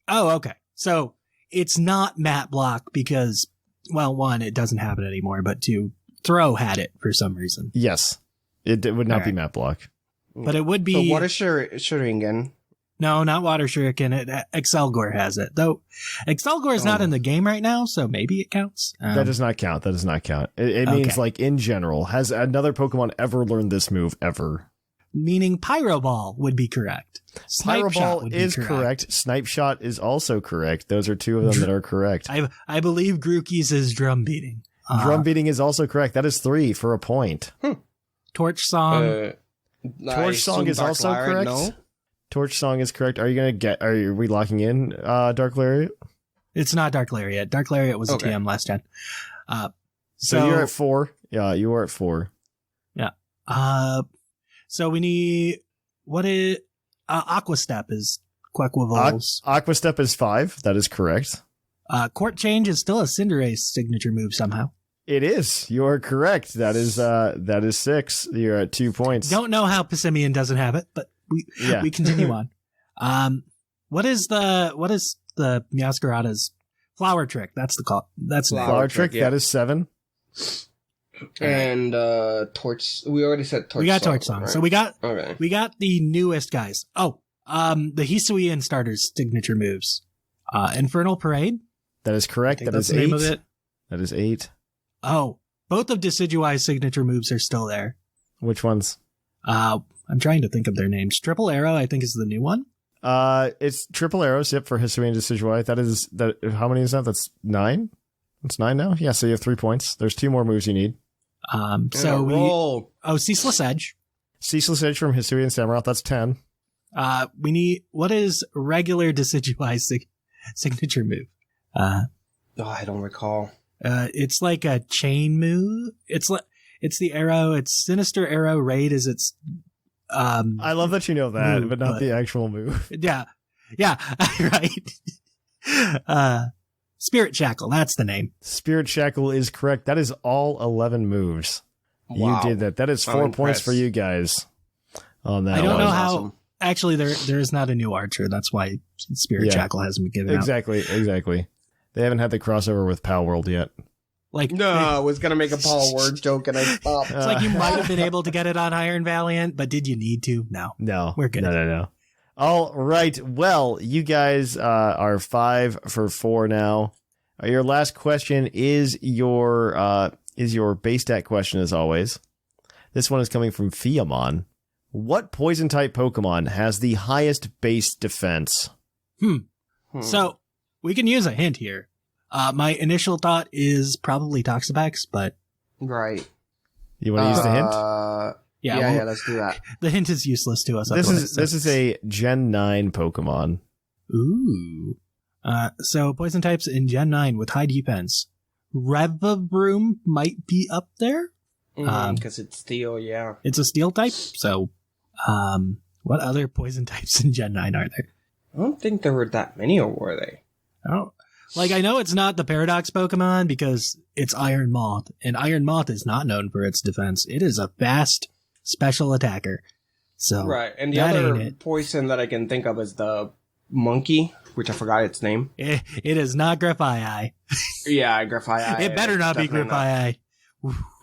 Oh, okay. So it's not Mat Block because, well, 1, it doesn't have it anymore, but 2, Throw had it for some reason. Yes. It would not be Mat Block. But it would be... So what is Shuriken? No, not Water Shuriken. Excelgor has it. Though Excelgor is not in the game right now, so maybe it counts. That does not count. It means, like, in general. Has another Pokemon ever learned this move, ever? meaning Pyro Ball would be correct. Pyro Ball is correct. Snipe Shot is also correct. Those are two of them that are correct. I believe Grookey's is Drum Beating. Drum Beating is also correct. That is 3 for a point. Torch Song. Torch Song is also correct. No? Torch Song is correct. Are we locking in Dark Lariat? It's not Dark Lariat. Dark Lariat was a TM last gen. So you're at 4. Yeah, you are at 4. Yeah. So we need Aqua Step is Quequavol's. Aqua Step is 5. That is correct. Court Change is still a Cinderace signature move somehow. It is. You are correct. That is 6. You're at 2 points. Don't know how Passimian doesn't have it, but we continue on. What is the Meowscarada's Flower Trick? That's the call. That's Flower Trick. Yeah. That is 7. And Torch. We already said Torch. We got Song, Torch Song. Right? So we got the newest guys. Oh, the Hisuian starters signature moves. Infernal Parade. That is correct. That is the 8. name of it. That is 8. Oh, both of Decidueye's signature moves are still there. Which ones? I'm trying to think of their names. Triple Arrow, I think, is the new one. It's Triple Arrows. Yep, for Hisuian and Decidueye. That. How many is that? That's 9. It's 9 now. Yeah, so you have 3 points. There's 2 more moves you need. Ceaseless Edge. Ceaseless Edge from Hisuian and Samurott. That's 10. We need. What is regular Decidueye's signature move? I don't recall. It's like a chain move. It's the arrow. It's Sinister Arrow. Raid is its. I love that you know that, but not the actual move. Yeah, right. Spirit Shackle. That's the name. Spirit Shackle is correct. That is all 11 moves. Wow. You did that. That is 4 points for you guys on that. I don't know how. Awesome. Actually, there is not a new Archer. That's why Spirit Shackle hasn't been given out. Exactly. They haven't had the crossover with Pal World yet. I was going to make a Pal Word joke and I stopped. It's like you might have been able to get it on Iron Valiant, but did you need to? No. We're good. No. All right. Well, you guys are 5 for 4 now. Your last question is your base stat question, as always. This one is coming from Fiamon. What poison type Pokemon has the highest base defense? So we can use a hint here. My initial thought is probably Toxapex, but right. You want to use the hint? Yeah, let's do that. The hint is useless to us. This is a Gen 9 Pokemon. Ooh. So poison types in Gen 9 with high defense. Revavroom might be up there. Because it's steel, yeah. It's a steel type, so what other poison types in Gen 9 are there? I don't think there were that many, or were they? Oh, I know it's not the Paradox Pokemon because it's Iron Moth, and Iron Moth is not known for its defense. It is a fast special attacker. So right, and the other poison that I can think of is the monkey, which I forgot its name. It is not Grafaiai. Yeah, Grafaiai. It better not be Grafaiai.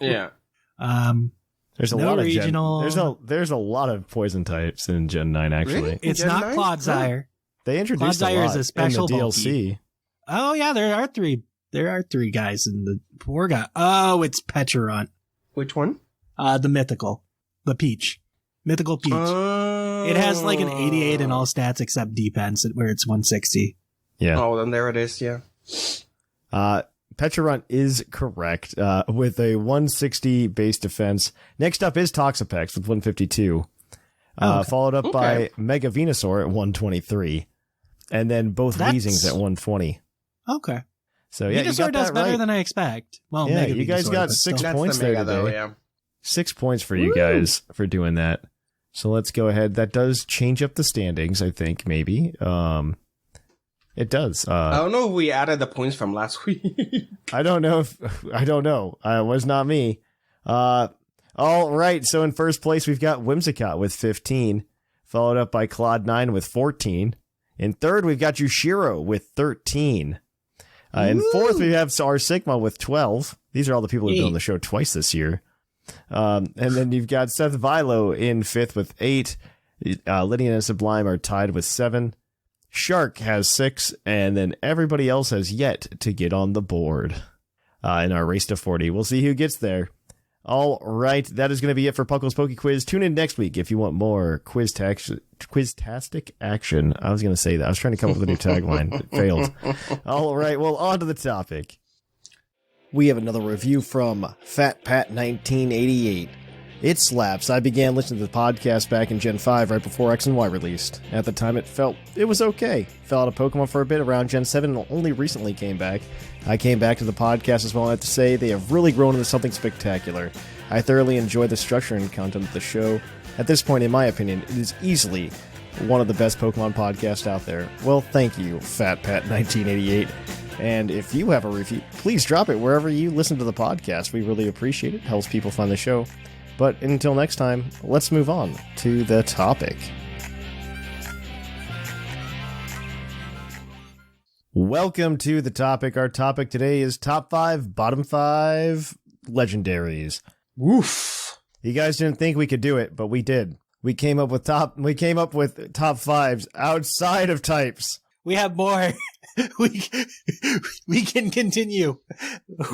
Yeah. There's a lot of regional. There's a lot of poison types in Gen 9. Actually, really? It's not Clodsire. They introduced Clodsire a lot is a special in the DLC. Oh yeah, there are 3. There are 3 guys in the 4 guy. Oh, it's Pecharunt. Which one? The mythical, the Peach, mythical Peach. It has like an 88 in all stats except defense, where it's 160. Yeah. Oh, then there it is. Yeah. Pecharunt is correct with a 160 base defense. Next up is Toxapex with 152, followed up by Mega Venusaur at 123, and then both Weezings at 120. Okay. So yeah, Venusaur does better than I expect. Well, yeah, Mega you guys Venusaur, got 6 points there today. Though, yeah. 6 points for you guys for doing that. So let's go ahead. That does change up the standings, I think, maybe. It does. I don't know if we added the points from last week. I don't know. It was not me. All right. So in first place, we've got Whimsicott with 15, followed up by Cloud9 with 14. In third, we've got Jushiro with 13. In fourth, we have our Sigma with 12. These are all the people who've been on the show twice this year. And then you've got Seth Vilo in fifth with 8. Lydian and Sublime are tied with 7. Shark has 6, and then everybody else has yet to get on the board in our race to 40. We'll see who gets there. All right, that is going to be it for Puckle's Poke Quiz. Tune in next week if you want more quiztastic action. I was going to say that. I was trying to come up with a new tagline. It failed. All right, well, on to the topic. We have another review from Fat Pat 1988. It slaps. I began listening to the podcast back in Gen 5 right before X and Y released. At the time, it was okay. Fell out of Pokemon for a bit around Gen 7 and only recently came back. I came back to the podcast as well, and I have to say they have really grown into something spectacular. I thoroughly enjoy the structure and content of the show. At this point, in my opinion, it is easily one of the best Pokemon podcasts out there. Well, thank you, Fat Pat 1988. And if you have a review, please drop it wherever you listen to the podcast. We really appreciate it. It helps people find the show. But until next time, let's move on to the topic. Welcome to the topic. Our topic today is top 5, bottom 5 legendaries. Woof. You guys didn't think we could do it, but we did. We came up with top 5s outside of types. We have more. we can continue.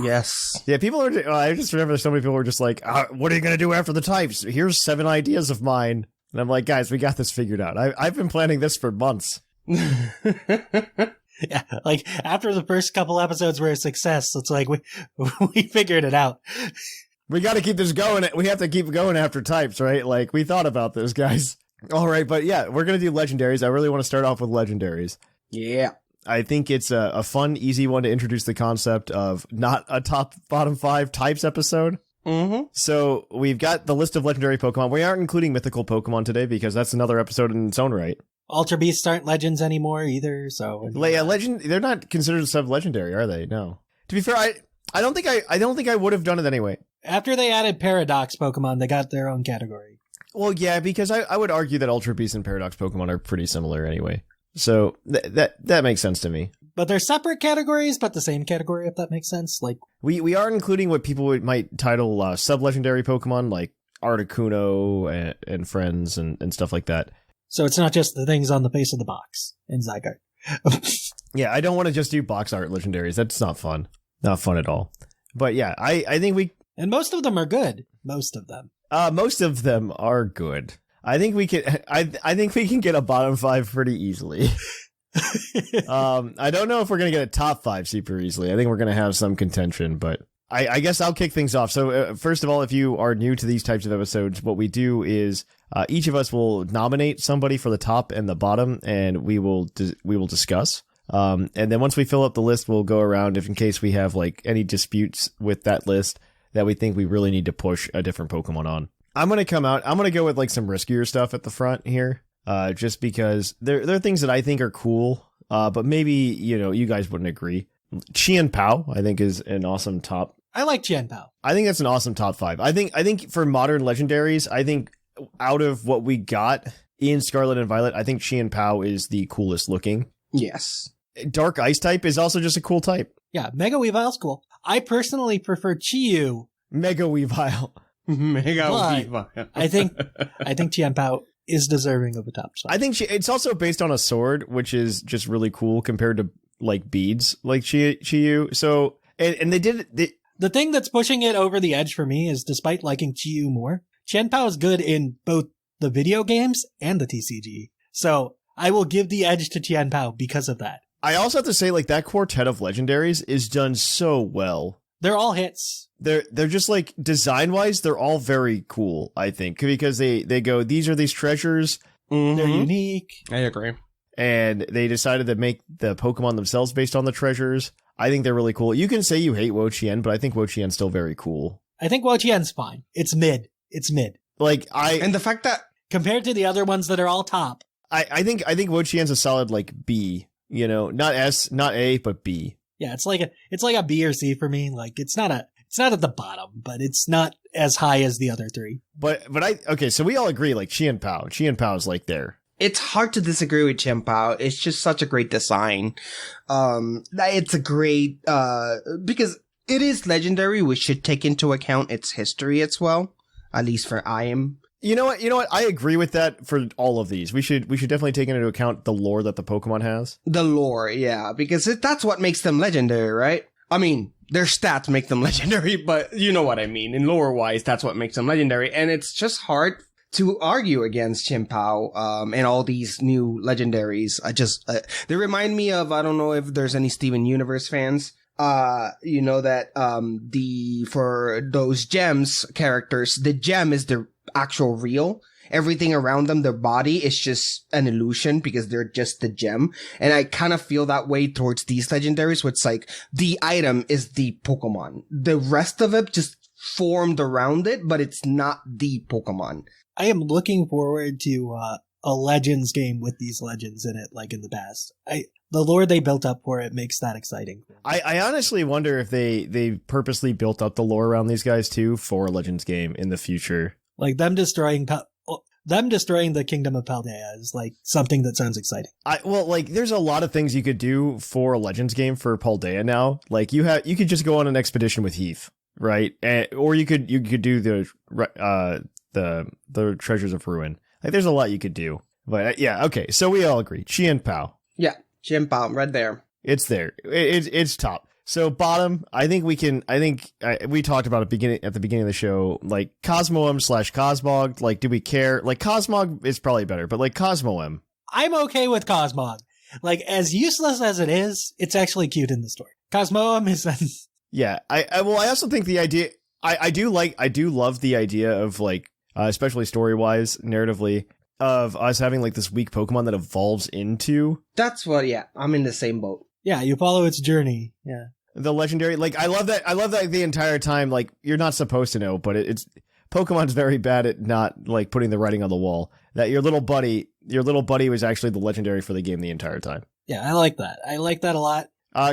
Yes. Yeah, people are. I just remember so many people were just like, "What are you gonna do after the types? Here's 7 ideas of mine." And I'm like, "Guys, we got this figured out. I've been planning this for months." Yeah, like after the first couple episodes were a success, it's like we figured it out. We got to keep this going. We have to keep going after types, right? Like we thought about this, guys. All right, but yeah, we're gonna do legendaries. I really want to start off with legendaries. Yeah. I think it's a fun, easy one to introduce the concept of not a top, bottom 5 types episode. Mm-hmm. So we've got the list of legendary Pokemon. We aren't including mythical Pokemon today because that's another episode in its own right. Ultra Beasts aren't legends anymore either, so legend. They're not considered sub-legendary, are they? No. To be fair, I don't think I would have done it anyway. After they added Paradox Pokemon, they got their own category. Well, yeah, because I would argue that Ultra Beasts and Paradox Pokemon are pretty similar anyway. So that makes sense to me. But they're separate categories, but the same category, if that makes sense. Like we are including what people might title sub-legendary Pokemon, like Articuno and friends and stuff like that. So it's not just the things on the face of the box in Zygarde. Yeah, I don't want to just do box art legendaries. That's not fun. Not fun at all. But yeah, I think we... And most of them are good. Most of them. Most of them are good. I think we can. I think we can get a bottom 5 pretty easily. I don't know if we're gonna get a top 5 super easily. I think we're gonna have some contention, but I guess I'll kick things off. So first of all, if you are new to these types of episodes, what we do is each of us will nominate somebody for the top and the bottom, and we will discuss. And then once we fill up the list, we'll go around if in case we have like any disputes with that list that we think we really need to push a different Pokemon on. I'm going to go with like some riskier stuff at the front here, just because there are things that I think are cool, but maybe, you guys wouldn't agree. Chien-Pao, I think, is an awesome top. I like Chien-Pao. I think that's an awesome top 5. I think for modern legendaries, I think out of what we got in Scarlet and Violet, I think Chien-Pao is the coolest looking. Yes. Dark Ice type is also just a cool type. Yeah, Mega Weavile's cool. I personally prefer Chi-Yu. Mega Weavile. I think Chien-Pao is deserving of a top spot. I think it's also based on a sword, which is just really cool compared to like beads, like Chi-Yu. So and they did the thing that's pushing it over the edge for me is, despite liking Chi-Yu more, Chien-Pao is good in both the video games and the TCG. So I will give the edge to Chien-Pao because of that. I also have to say, like, that quartet of legendaries is done so well. They're all hits. They're just like design-wise, they're all very cool, I think, because they go, these are these treasures. Mm-hmm. They're unique. I agree. And they decided to make the Pokemon themselves based on the treasures. I think they're really cool. You can say you hate Wo-Chien, but I think Wo-Chien's still very cool. I think Wo-Chien's fine. It's mid. Like and the fact that compared to the other ones that are all top, I think Wo-Chien's a solid like B. Not S, not A, but B. Yeah, it's like a B or C for me. Like it's not at the bottom, but it's not as high as the other 3. So we all agree, like Chien-Pao is like there. It's hard to disagree with Chien-Pao. It's just such a great design. It's a great, because it is legendary. We should take into account its history as well. At least for I am. You know what? I agree with that for all of these. We should definitely take into account the lore that the Pokemon has. The lore, yeah, because that's what makes them legendary, right? I mean, their stats make them legendary, but you know what I mean. In lore-wise, that's what makes them legendary. And it's just hard to argue against Chien-Pao and all these new legendaries. They remind me of, I don't know if there's any Steven Universe fans. You know that for those gems characters, the gem is the actual real. Everything around them, their body, is just an illusion because they're just the gem. And I kind of feel that way towards these legendaries, where it's like the item is the Pokemon. The rest of it just formed around it, but it's not the Pokemon. I am looking forward to a Legends game with these legends in it, like in the past. The lore they built up for it makes that exciting. I honestly wonder if they purposely built up the lore around these guys too for a Legends game in the future. Like them destroying the Kingdom of Paldea is like something that sounds exciting. There's a lot of things you could do for a Legends game for Paldea now. Like you could just go on an expedition with Heath, right? Or you could do the Treasures of Ruin. Like there's a lot you could do. But yeah, okay. So we all agree. Chien-Pao. Yeah, Chien-Pao, right there. It's there. It's top. So bottom, I think we talked about it at the beginning of the show, like Cosmoem / Cosmog. Like, do we care? Like, Cosmog is probably better, but like Cosmoem. I'm okay with Cosmog. Like, as useless as it is, it's actually cute in the story. Cosmoem is Yeah, I also think the idea, I do love the idea of like, especially story-wise, narratively, of us having like this weak Pokemon that evolves into. That's what, yeah, I'm in the same boat. Yeah, you follow its journey. Yeah. The legendary, like, I love that the entire time, like, you're not supposed to know, but it's Pokemon's very bad at not, like, putting the writing on the wall. That your little buddy was actually the legendary for the game the entire time. Yeah, I like that. I like that a lot.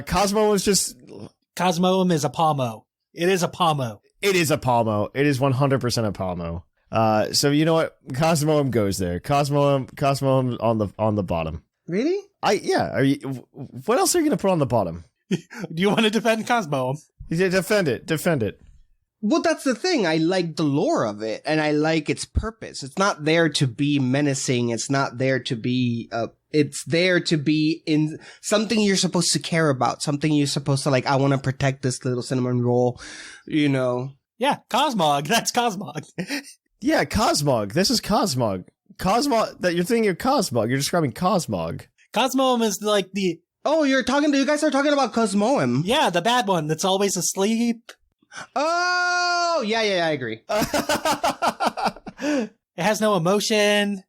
Cosmo was just... Cosmoem is a Palmo. It is a Palmo. It is a Palmo. It is 100% a Palmo. So you know what? Cosmoem goes there. Cosmoem on the bottom. Really? What else are you going to put on the bottom? Do you want to defend Cosmoem? Defend it. Well, that's the thing. I like the lore of it, and I like its purpose. It's not there to be menacing. It's not there to be, it's there to be in something you're supposed to care about, something you're supposed to like, I want to protect this little cinnamon roll, you know? Yeah, Cosmog. That's Cosmog. Yeah, Cosmog. This is Cosmog. Cosmog, that you're thinking of Cosmog. You're describing Cosmog. Cosmoem is like the... Oh, you guys are talking about Cosmoem. Yeah, the bad one that's always asleep. Oh, yeah, I agree. It has no emotion.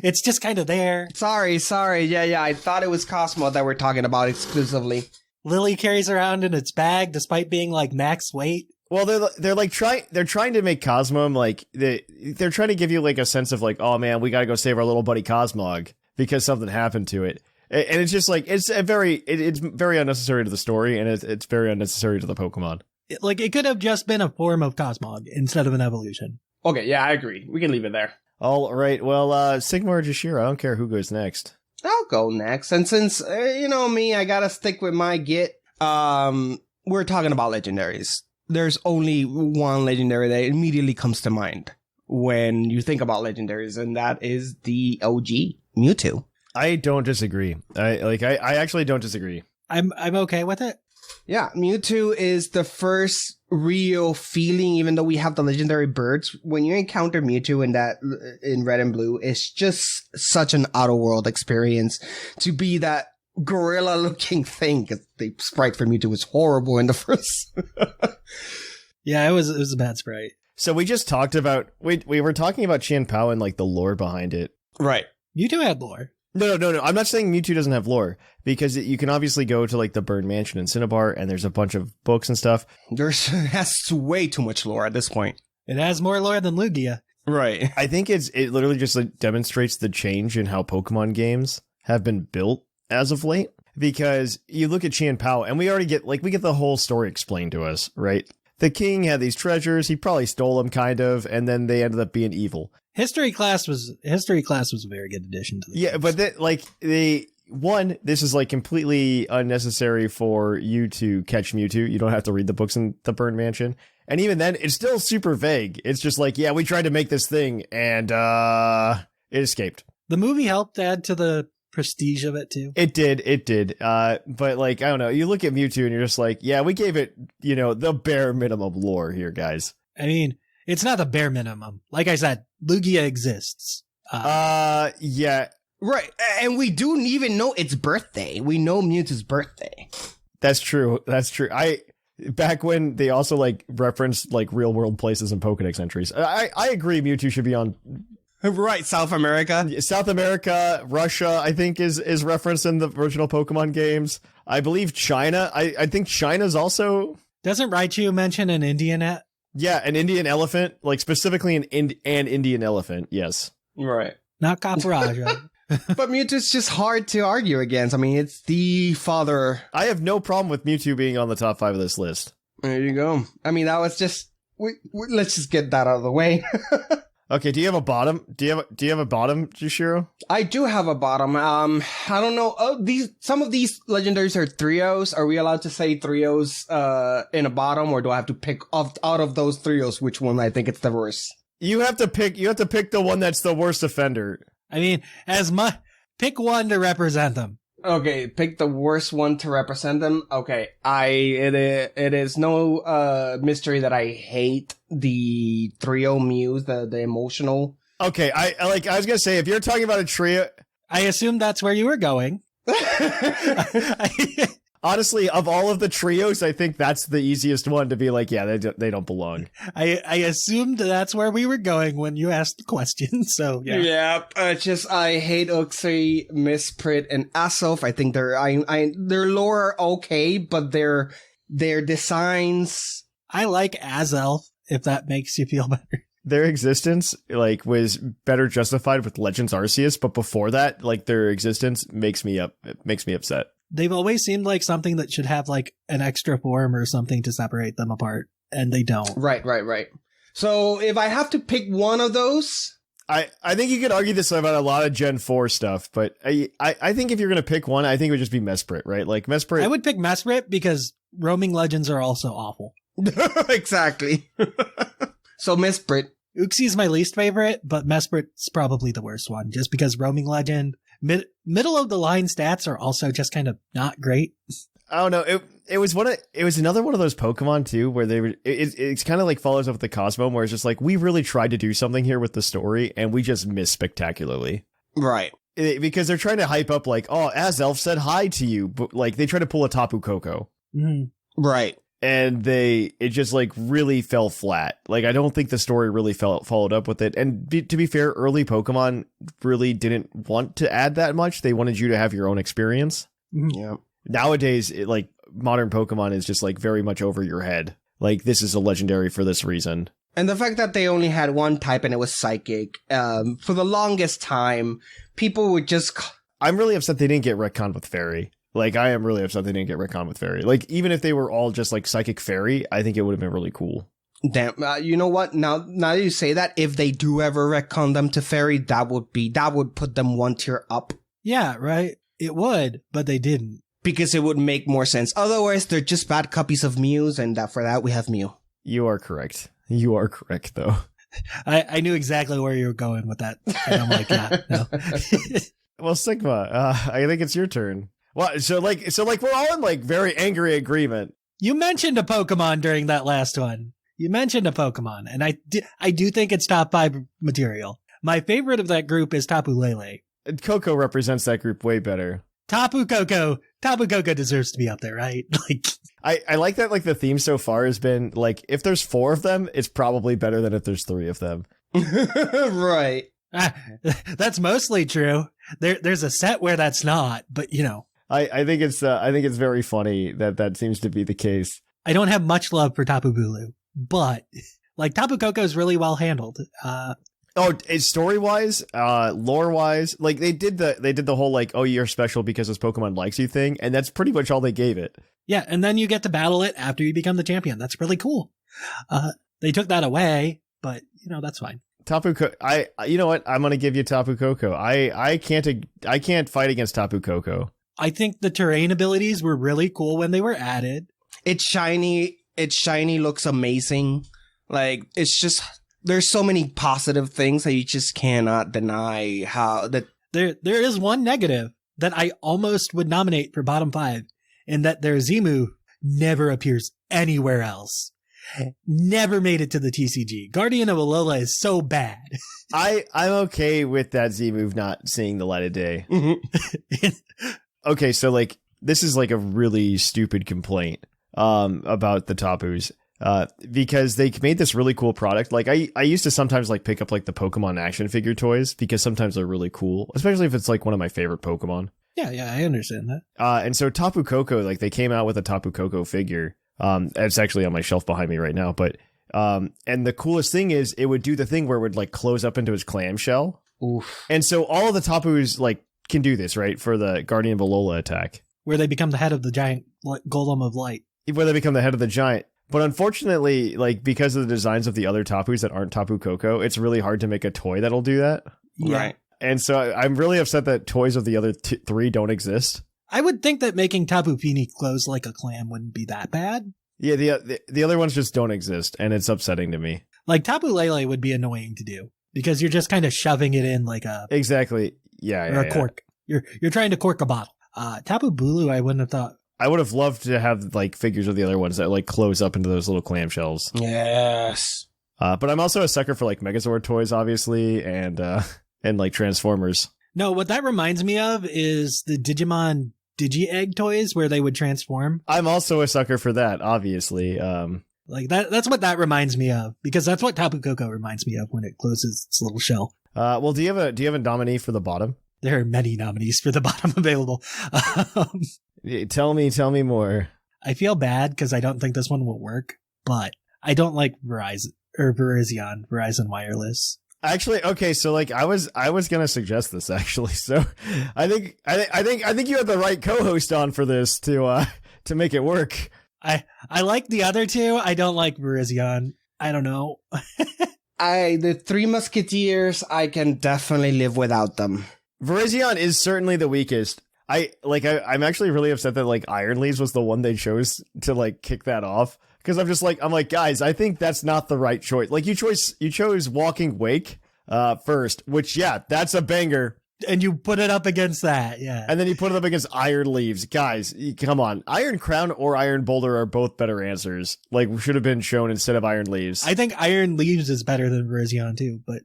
It's just kind of there. Sorry. Yeah, I thought it was Cosmo that we're talking about exclusively. Lily carries around in its bag despite being like max weight. Well, they're trying to make Cosmoem like they're trying to give you like a sense of like, oh man, we gotta go save our little buddy Cosmog because something happened to it, and it's just like it's very unnecessary to the story, and it's very unnecessary to the Pokemon. It could have just been a form of Cosmog instead of an evolution. Okay, yeah, I agree. We can leave it there. All right, well, Sigma or Jushiro, I don't care who goes next. I'll go next, and since you know me, I gotta stick with my git. We're talking about legendaries. There's only one legendary that immediately comes to mind when you think about legendaries, and that is the OG Mewtwo. I don't disagree. I actually don't disagree. I'm okay with it. Yeah, Mewtwo is the first real feeling, even though we have the legendary birds. When you encounter Mewtwo in Red and Blue, it's just such an out-of-world experience to be that gorilla-looking thing, because the sprite for Mewtwo was horrible in the first. Yeah, it was a bad sprite. So we just talked about we were talking about Chien-Pao and like the lore behind it. Right. Mewtwo had lore. No. I'm not saying Mewtwo doesn't have lore, because you can obviously go to like the Burn Mansion in Cinnabar, and there's a bunch of books and stuff. It has way too much lore at this point. It has more lore than Lugia. Right. I think it literally just like demonstrates the change in how Pokemon games have been built as of late, because you look at Chien-Pao and we get the whole story explained to us, right? The king had these treasures, he probably stole them kind of, and then they ended up being evil. History class was a very good addition to the games. But this is like completely unnecessary for you to catch Mewtwo. You don't have to read the books in the Burn Mansion. And even then, it's still super vague. It's just like, yeah, we tried to make this thing, and it escaped. The movie helped add to the prestige of it too. It did. But like, I don't know, you look at Mewtwo and you're just like, yeah, we gave it, the bare minimum lore here, guys. I mean, it's not the bare minimum. Like I said, Lugia exists. Yeah. Right. And we do even know its birthday. We know Mewtwo's birthday. That's true. Back when they also like referenced like real world places and Pokedex entries. I agree Mewtwo should be on. Right, South America, Russia, I think is referenced in the original Pokemon games. I believe China. I think China's also. Doesn't Raichu mention an Indian Yeah, an Indian elephant, like specifically an Indian elephant. Yes. Right. Not Kaparaja. But Mewtwo's just hard to argue against. I mean, it's the father. I have no problem with Mewtwo being on the top 5 of this list. There you go. I mean, that was just. Let's just get that out of the way. Okay, do you have a bottom? Do you have a bottom, Jushiro? I do have a bottom. I don't know. Oh, some of these legendaries are trios. Are we allowed to say trios in a bottom, or do I have to pick out of those trios which one I think it's the worst? You have to pick the one that's the worst offender. I mean, pick one to represent them. Okay, pick the worst one to represent them. Okay, it is no mystery that I hate the trio Mews, the emotional. Okay, I was gonna say, if you're talking about a trio, I assumed that's where you were going. Honestly, of all of the trios, I think that's the easiest one to be like, yeah, they don't belong. I assumed that's where we were going when you asked the question, so yeah. Yeah, I hate Uxie, Misprit, and Azelf. I think their lore are okay, but their designs. I like Azelf, if that makes you feel better. Their existence, like, was better justified with Legends Arceus, but before that, like, their existence makes me upset. They've always seemed like something that should have like an extra form or something to separate them apart, and they don't. Right. So if I have to pick one of those, I think you could argue this about a lot of Gen 4 stuff, but I think if you're going to pick one, I think it would just be Mesprit, right? Like Mesprit. I would pick Mesprit because roaming legends are also awful. Exactly. So Mesprit. Uxie's my least favorite, but Mesprit's probably the worst one, just because roaming legend, middle of the line stats are also just kind of not great. I don't know. It was another one of those Pokemon too, where it's kind of like follows up with the Cosmo, where it's just like, we really tried to do something here with the story, and we just missed spectacularly. Right. Because they're trying to hype up like, oh, Azelf said hi to you, but like they try to pull a Tapu Koko. Mm-hmm. Right. And it just like really fell flat. Like, I don't think the story really followed up with it. And to be fair, early Pokemon really didn't want to add that much. They wanted you to have your own experience. Mm-hmm. Yeah. Nowadays, like modern Pokemon is just like very much over your head. Like, this is a legendary for this reason. And the fact that they only had one type and it was Psychic, for the longest time, people would just. I'm really upset they didn't get retconned with Fairy. Like, I am really upset they didn't get retconned with Fairy. Like, even if they were all just, like, Psychic Fairy, I think it would have been really cool. Damn, you know what? Now that you say that, if they do ever retcon them to Fairy, that would put them one tier up. Yeah, right? It would, but they didn't. Because it would make more sense. Otherwise, they're just bad copies of Mews, and for that, we have Mew. You are correct. You are correct, though. I knew exactly where you were going with that. And I'm like, yeah, no. Well, Sigma, I think it's your turn. Well, so we're all in like very angry agreement. You mentioned a Pokemon during that last one. You mentioned a Pokemon, and I do think it's top 5 material. My favorite of that group is Tapu Lele. Coco represents that group way better. Tapu Koko deserves to be up there, right? Like, I like that. Like, the theme so far has been like, if there's 4 of them, it's probably better than if there's 3 of them. Right. That's mostly true. There's a set where that's not, but you know. I think it's very funny that seems to be the case. I don't have much love for Tapu Bulu, but like Tapu Koko is really well handled. It's story wise, lore wise, like they did the whole like, oh, you're special because this Pokemon likes you thing, and that's pretty much all they gave it. Yeah, and then you get to battle it after you become the champion. That's really cool. They took that away, but you know, that's fine. You know what? I'm gonna give you Tapu Koko. I can't fight against Tapu Koko. I think the terrain abilities were really cool when they were added. It's shiny, looks amazing. Like, it's just, there's so many positive things that you just cannot deny how that. There is one negative. that I almost would nominate for bottom 5, in that their Zemu never appears anywhere else. Never made it to the TCG. Guardian of Alola is so bad. I'm okay with that Z move not seeing the light of day. Mm-hmm. Okay, so like this is like a really stupid complaint about the Tapus. Because they made this really cool product. Like I used to sometimes like pick up like the Pokemon action figure toys because sometimes they're really cool, especially if it's like one of my favorite Pokemon. Yeah, I understand that. And so Tapu Koko, like they came out with a Tapu Koko figure. It's actually on my shelf behind me right now. But and the coolest thing is it would do the thing where it would like close up into his clamshell. Oof. And so all of the Tapus like can do this, right? For the Guardian of Alola attack. Where they become the head of the giant golem of light. Where they become the head of the giant. But unfortunately, like because of the designs of the other Tapus that aren't Tapu Koko, it's really hard to make a toy that'll do that. Yeah. Right. And so I'm really upset that toys of the other 3 don't exist. I would think that making Tapu Fini close like a clam wouldn't be that bad. Yeah, the other ones just don't exist, and it's upsetting to me. Like Tapu Lele would be annoying to do because you're just kind of shoving it in like a exactly a cork. You're trying to cork a bottle. Tapu Bulu, I wouldn't have thought. I would have loved to have like figures of the other ones that like close up into those little clamshells. Yes. But I'm also a sucker for like Megazord toys, obviously, and like Transformers. No, what that reminds me of is the Digimon Digi-Egg toys where they would transform. I'm also a sucker for that, obviously. Like that's what that reminds me of, because that's what Tapu Koko reminds me of when it closes its little shell. Well, do you have a nominee for the bottom? There are many nominees for the bottom available. Tell me more. I feel bad because I don't think this one will work, but I don't like Verizon Wireless. Actually, okay, so like I was gonna suggest this actually. So I think you had the right co-host on for this to make it work. I like the other two. I don't like Verizon. I don't know. The Three Musketeers, I can definitely live without them. Verizon is certainly the weakest. I'm actually really upset that like Iron Leaves was the one they chose to like kick that off. Because I'm like, guys, I think that's not the right choice. Like you chose Walking Wake first, which that's a banger. And you put it up against that, yeah. And then you put it up against Iron Leaves. Guys, come on. Iron Crown or Iron Boulder are both better answers. Like should have been shown instead of Iron Leaves. I think Iron Leaves is better than Verizon too, but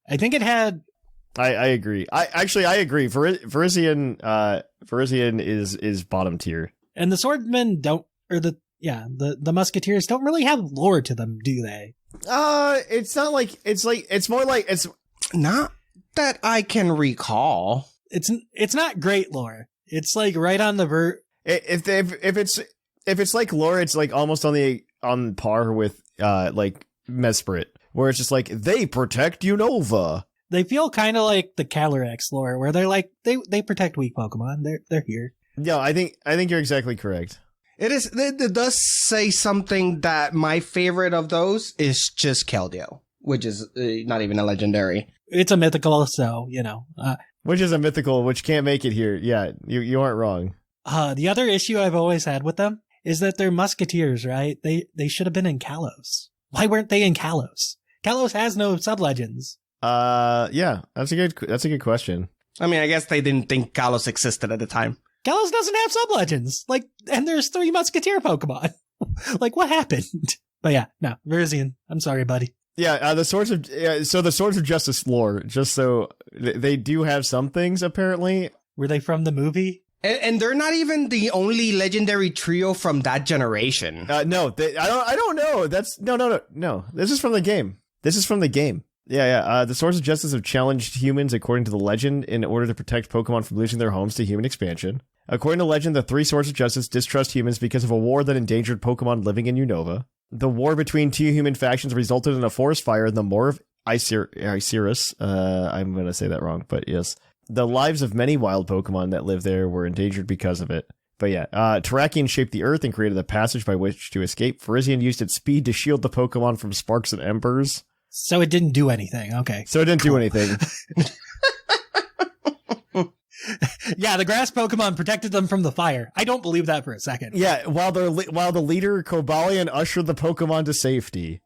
I think it had. I agree. I agree. Verizon is bottom tier. And the Swordmen the Musketeers don't really have lore to them, do they? It's not like it's more like it's not that I can recall. It's not great lore. It's like right on the If it's like lore, it's like almost on par with like Mesprit, where it's just like they protect Unova. They feel kind of like the Calyrex lore, where they're like they protect weak Pokemon. They're here. Yeah, I think you're exactly correct. It does say something that my favorite of those is just Keldeo, which is not even a legendary. It's a mythical, so which is a mythical, which can't make it here. Yeah, you aren't wrong. The other issue I've always had with them is that they're Musketeers, right? They should have been in Kalos. Why weren't they in Kalos? Kalos has no sublegends. Yeah, that's a good question. I mean, I guess they didn't think Kalos existed at the time. Kalos doesn't have sublegends. Like, and there's 3 Musketeer Pokemon. Like, what happened? But yeah, no, Verizon. I'm sorry, buddy. Yeah, the Swords of Justice lore. Just so they do have some things apparently. Were they from the movie? And they're not even the only legendary trio from that generation. No, I don't know. That's no. This is from the game. Yeah. The Swords of Justice have challenged humans according to the legend in order to protect Pokemon from losing their homes to human expansion. According to legend, the 3 Swords of Justice distrust humans because of a war that endangered Pokemon living in Unova. The war between 2 human factions resulted in a forest fire in the Moor of Isurus. I'm going to say that wrong, but yes. The lives of many wild Pokemon that live there were endangered because of it. But yeah, Terrakion shaped the earth and created a passage by which to escape. Verizon used its speed to shield the Pokemon from sparks and embers. So it didn't do anything. Okay. So it didn't do anything. Yeah, the grass Pokemon protected them from the fire. I don't believe that for a second. Yeah, while the leader Cobalion ushered the Pokemon to safety.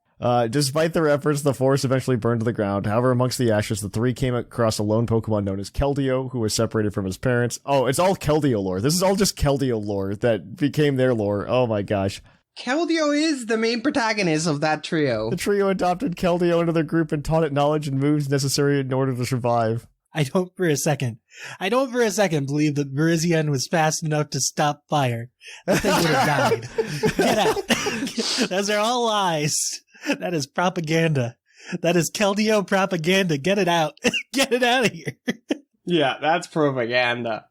Despite their efforts, the forest eventually burned to the ground. However, amongst the ashes, the three came across a lone Pokemon known as Keldeo, who was separated from his parents. Oh, it's all Keldeo lore. This is all just Keldeo lore that became their lore. Oh my gosh. Keldeo is the main protagonist of that trio. The trio adopted Keldeo into their group and taught it knowledge and moves necessary in order to survive. I don't for a second believe that Virizion was fast enough to stop fire. That thing would have died. Get out. Those are all lies. That is propaganda. That is Keldeo propaganda. Get it out. Get it out of here. Yeah, that's propaganda.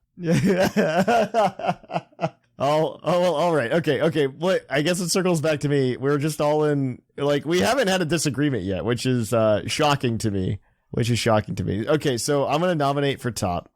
All right. Okay. Well, I guess it circles back to me. We're just all in, like, we haven't had a disagreement yet, which is shocking to me. Okay, so I'm going to nominate for top.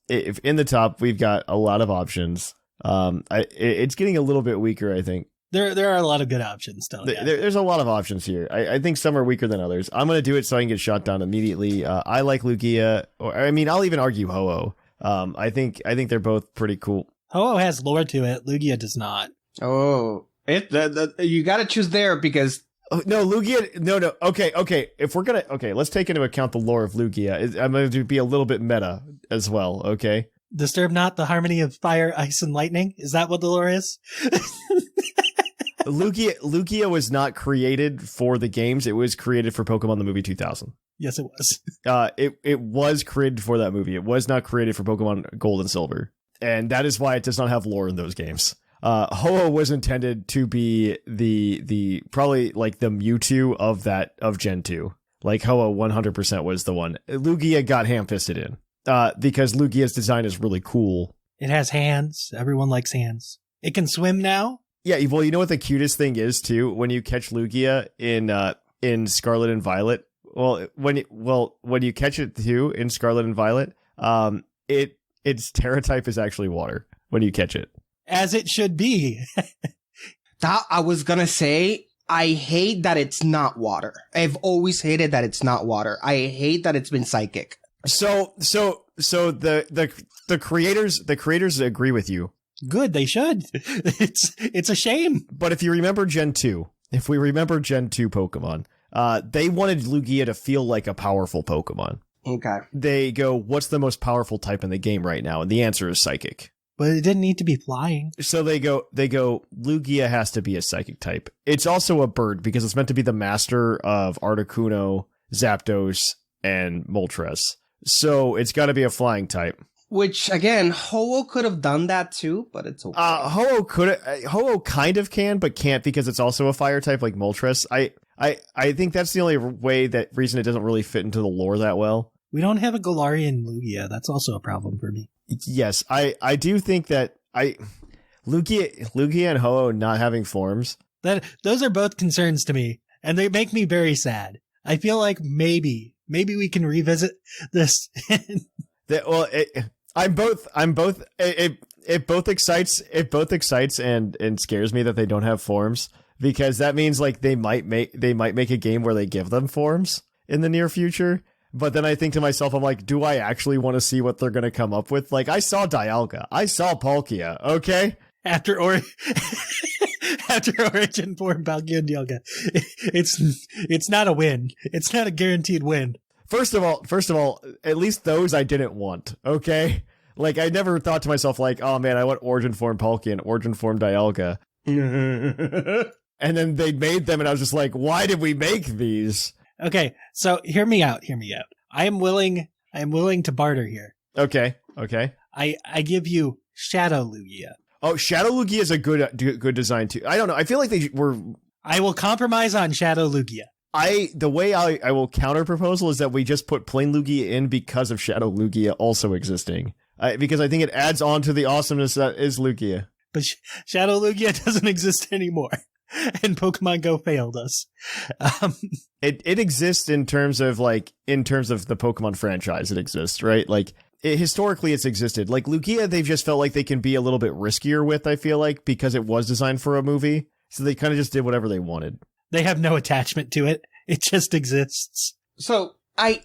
If in the top, we've got a lot of options. It's getting a little bit weaker, I think. There are a lot of good options still. Yeah. There's a lot of options here. I think some are weaker than others. I'm going to do it so I can get shot down immediately. I like Lugia, I'll even argue Ho-Oh. I think they're both pretty cool. Ho-Oh has lore to it. Lugia does not. Oh, you got to choose there because. Oh, no, Lugia. No. Okay. If we're gonna, let's take into account the lore of Lugia. I'm going to be a little bit meta as well. Okay. Disturb not the harmony of fire, ice, and lightning. Is that what the lore is? Lugia was not created for the games. It was created for Pokemon the movie 2000. Yes, it was. It was created for that movie. It was not created for Pokemon Gold and Silver, and that is why it does not have lore in those games. Ho-Oh was intended to be the probably like the Mewtwo of Gen 2. Like Ho-Oh 100% was the one. Lugia got ham-fisted in because Lugia's design is really cool. It has hands. Everyone likes hands. It can swim now. Yeah, well, you know what the cutest thing is too? When you catch Lugia in Scarlet and Violet. When you catch it too in Scarlet and Violet, its Terra type is actually water when you catch it. As it should be. That I was gonna say, I hate that it's not water. I've always hated that it's not water. I hate that it's been psychic. So the creators agree with you. Good, they should. It's a shame. But if we remember Gen 2 Pokemon, they wanted Lugia to feel like a powerful Pokemon. Okay. They go, what's the most powerful type in the game right now? And the answer is Psychic. But it didn't need to be flying. So they go, Lugia has to be a psychic type. It's also a bird because it's meant to be the master of Articuno, Zapdos, and Moltres. So it's got to be a flying type. Which, again, Ho-Oh could have done that too, but it's okay. Ho-Oh kind of can, but can't because it's also a fire type like Moltres. I think that's the only reason it doesn't really fit into the lore that well. We don't have a Galarian Lugia. That's also a problem for me. Yes, I do think that Lugia and Ho-Oh not having forms. Those are both concerns to me, and they make me very sad. I feel like maybe we can revisit this. It both excites and scares me that they don't have forms, because that means like they might make a game where they give them forms in the near future. But then I think to myself, I'm like, do I actually want to see what they're going to come up with? Like, I saw Dialga. I saw Palkia, okay? After Origin form Palkia and Dialga. It's not a win. It's not a guaranteed win. First of all, at least those I didn't want, okay? Like, I never thought to myself, like, oh man, I want Origin form Palkia and Origin form Dialga. And then they made them, and I was just like, why did we make these? Okay, so hear me out. I am willing to barter here. Okay. I give you Shadow Lugia. Oh, Shadow Lugia is a good design too. I don't know. I feel like they were. I will compromise on Shadow Lugia. The way I will counter proposal is that we just put plain Lugia in because of Shadow Lugia also existing. Because I think it adds on to the awesomeness that is Lugia. But Shadow Lugia doesn't exist anymore. And Pokemon Go failed us. It exists in terms of the Pokemon franchise. It exists, right? Like historically, it's existed. Like Lugia, they've just felt like they can be a little bit riskier with. I feel like because it was designed for a movie, so they kind of just did whatever they wanted. They have no attachment to it. It just exists. So I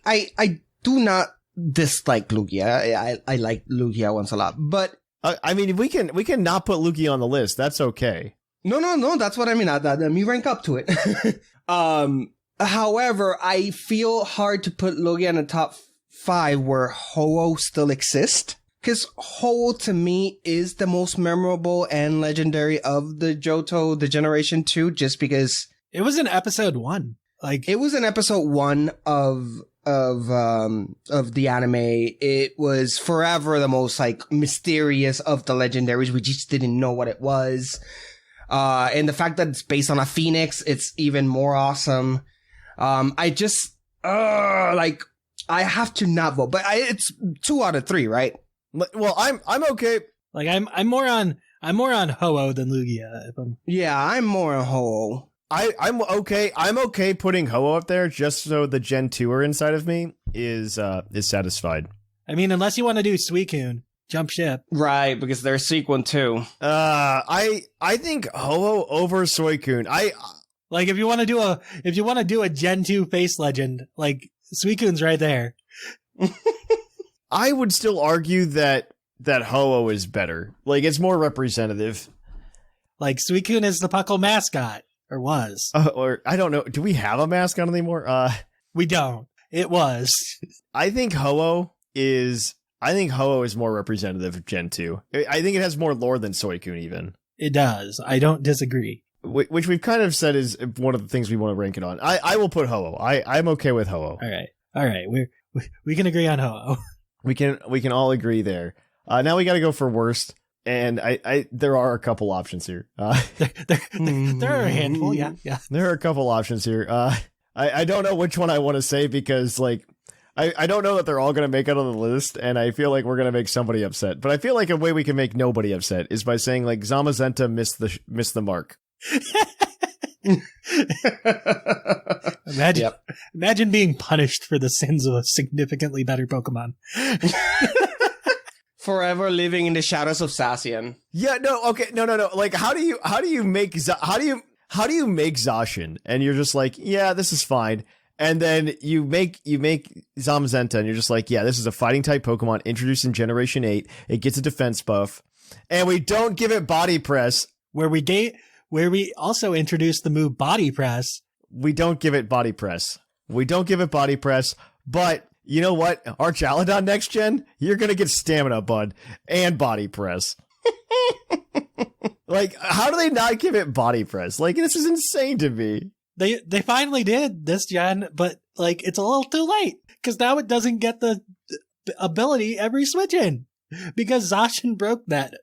do not dislike Lugia. I like Lugia once a lot, but I mean, we can not put Lugia on the list. That's okay. No. That's what I mean. Let me rank up to it. However, I feel hard to put Logia in the top 5 where Ho-Oh still exists. Because Ho-Oh to me is the most memorable and legendary of the Johto, the Generation 2, just because... It was in episode 1. Like, it was in episode 1 of the anime. It was forever the most like mysterious of the legendaries. We just didn't know what it was. And the fact that it's based on a phoenix, it's even more awesome. I just like I have to not vote, but it's 2 out of 3, right? Well, I'm okay. Like I'm more on Ho-Oh than Lugia. I'm more on Ho-Oh. I'm okay. I'm okay putting Ho-Oh up there just so the Gen 2er inside of me is satisfied. I mean, unless you want to do Suicune, jump ship. Right, because they're Sequin too. I think Ho-Oh over Suicune. Like if you want to do a Gen 2 face legend, like Suicune's right there. I would still argue that Ho-Oh is better. Like it's more representative. Like Suicune is the Puckle mascot. Or was. Or I don't know. Do we have a mascot anymore? We don't. It was. I think Ho-Oh is more representative of Gen 2. I think it has more lore than Suicune even. It does. I don't disagree. Which we've kind of said is one of the things we want to rank it on. I will put Ho-Oh. I'm okay with Ho-Oh. All right. We can agree on Ho-Oh. We can all agree there. Now we got to go for worst. And there are a couple options here. There are a handful, yeah. There are a couple options here. I don't know which one I want to say because, like, I don't know that they're all going to make it on the list, and I feel like we're going to make somebody upset. But I feel like a way we can make nobody upset is by saying, like, Zamazenta missed the mark. Imagine being punished for the sins of a significantly better Pokemon. Forever living in the shadows of Sassian. Yeah, no, okay, no. Like, how do you make Zacian? And you're just like, yeah, this is fine. And then you make Zamazenta, and you're just like, yeah, this is a fighting type Pokemon introduced in Generation 8. It gets a defense buff, and we don't give it body press. Where we also introduced the move body press. We don't give it body press. But. You know what? Archaludon next gen, you're going to get stamina, bud, and body press. Like, how do they not give it body press? Like, this is insane to me. They finally did this gen, but, like, it's a little too late, because now it doesn't get the ability every switch in, because Zacian broke that.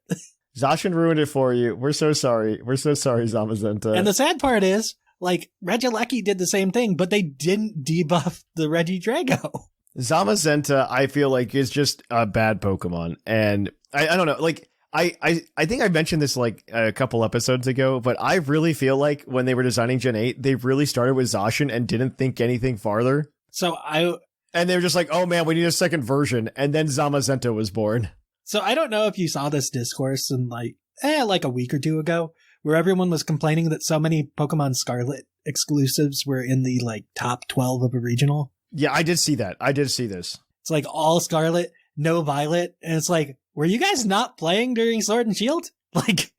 Zacian ruined it for you. We're so sorry. Zamazenta. And the sad part is, like, Regieleki did the same thing, but they didn't debuff the Regidrago. Zamazenta, I feel like, is just a bad Pokemon. And I don't know, like, I think I mentioned this like a couple episodes ago, but I really feel like when they were designing Gen 8, they really started with Zacian and didn't think anything farther. And they were just like, oh man, we need a second version. And then Zamazenta was born. So I don't know if you saw this discourse in like a week or two ago, where everyone was complaining that so many Pokemon Scarlet exclusives were in the like top 12 of a regional. Yeah, I did see that. I did see this. It's like all Scarlet, no Violet. And it's like, were you guys not playing during Sword and Shield? Like,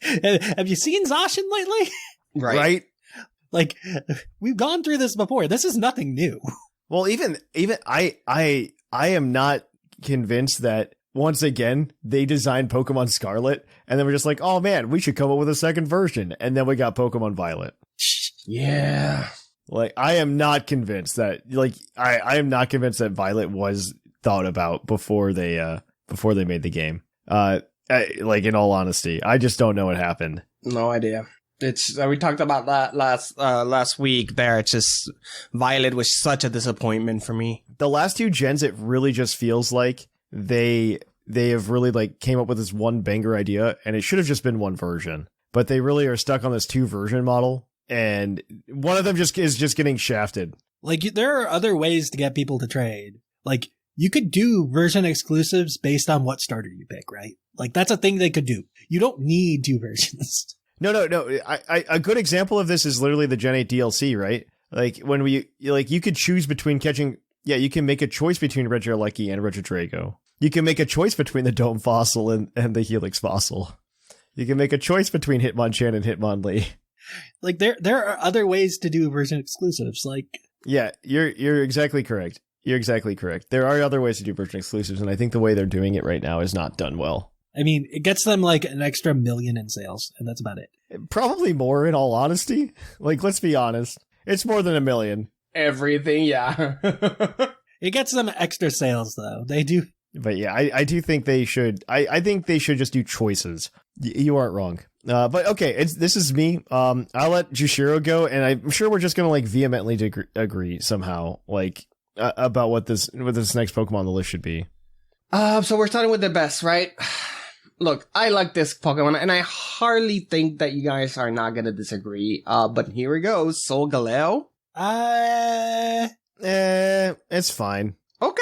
have you seen Zacian lately? Right. Like, we've gone through this before. This is nothing new. Well, even I am not convinced that, once again, they designed Pokemon Scarlet, and then we're just like, oh man, we should come up with a second version. And then we got Pokemon Violet. Yeah. Like, I am not convinced that, like, I am not convinced that Violet was thought about before they made the game. Like, in all honesty, I just don't know what happened. No idea. It's we talked about that last week there. It's just Violet was such a disappointment for me. The last 2 gens, it really just feels like they have really like came up with this one banger idea, and it should have just been one version. But they really are stuck on this 2 version model. And one of them is just getting shafted. Like, there are other ways to get people to trade. Like, you could do version exclusives based on what starter you pick, right? Like, that's a thing they could do. You don't need 2 versions. No. A good example of this is literally the Gen 8 DLC, right? Like, when you could choose between you can make a choice between Regieleki and Regidrago. You can make a choice between the Dome Fossil and the Helix Fossil. You can make a choice between Hitmonchan and Hitmonlee. Like there are other ways to do version exclusives. Like yeah, you're exactly correct. You're exactly correct. There are other ways to do version exclusives, and I think the way they're doing it right now is not done well. I mean, it gets them like an extra 1 million in sales, and that's about it. Probably more, in all honesty. Like, let's be honest. It's more than 1 million. Everything, yeah. It gets them extra sales, though. They do. But yeah, I do think they should. I think they should just do choices. You aren't wrong. But okay, this is me. I'll let Jushiro go, and I'm sure we're just gonna like vehemently agree somehow, like about what this next Pokemon on the list should be. So we're starting with the best, right? Look, I like this Pokemon, and I hardly think that you guys are not gonna disagree. But here we go, Solgaleo. It's fine. Okay.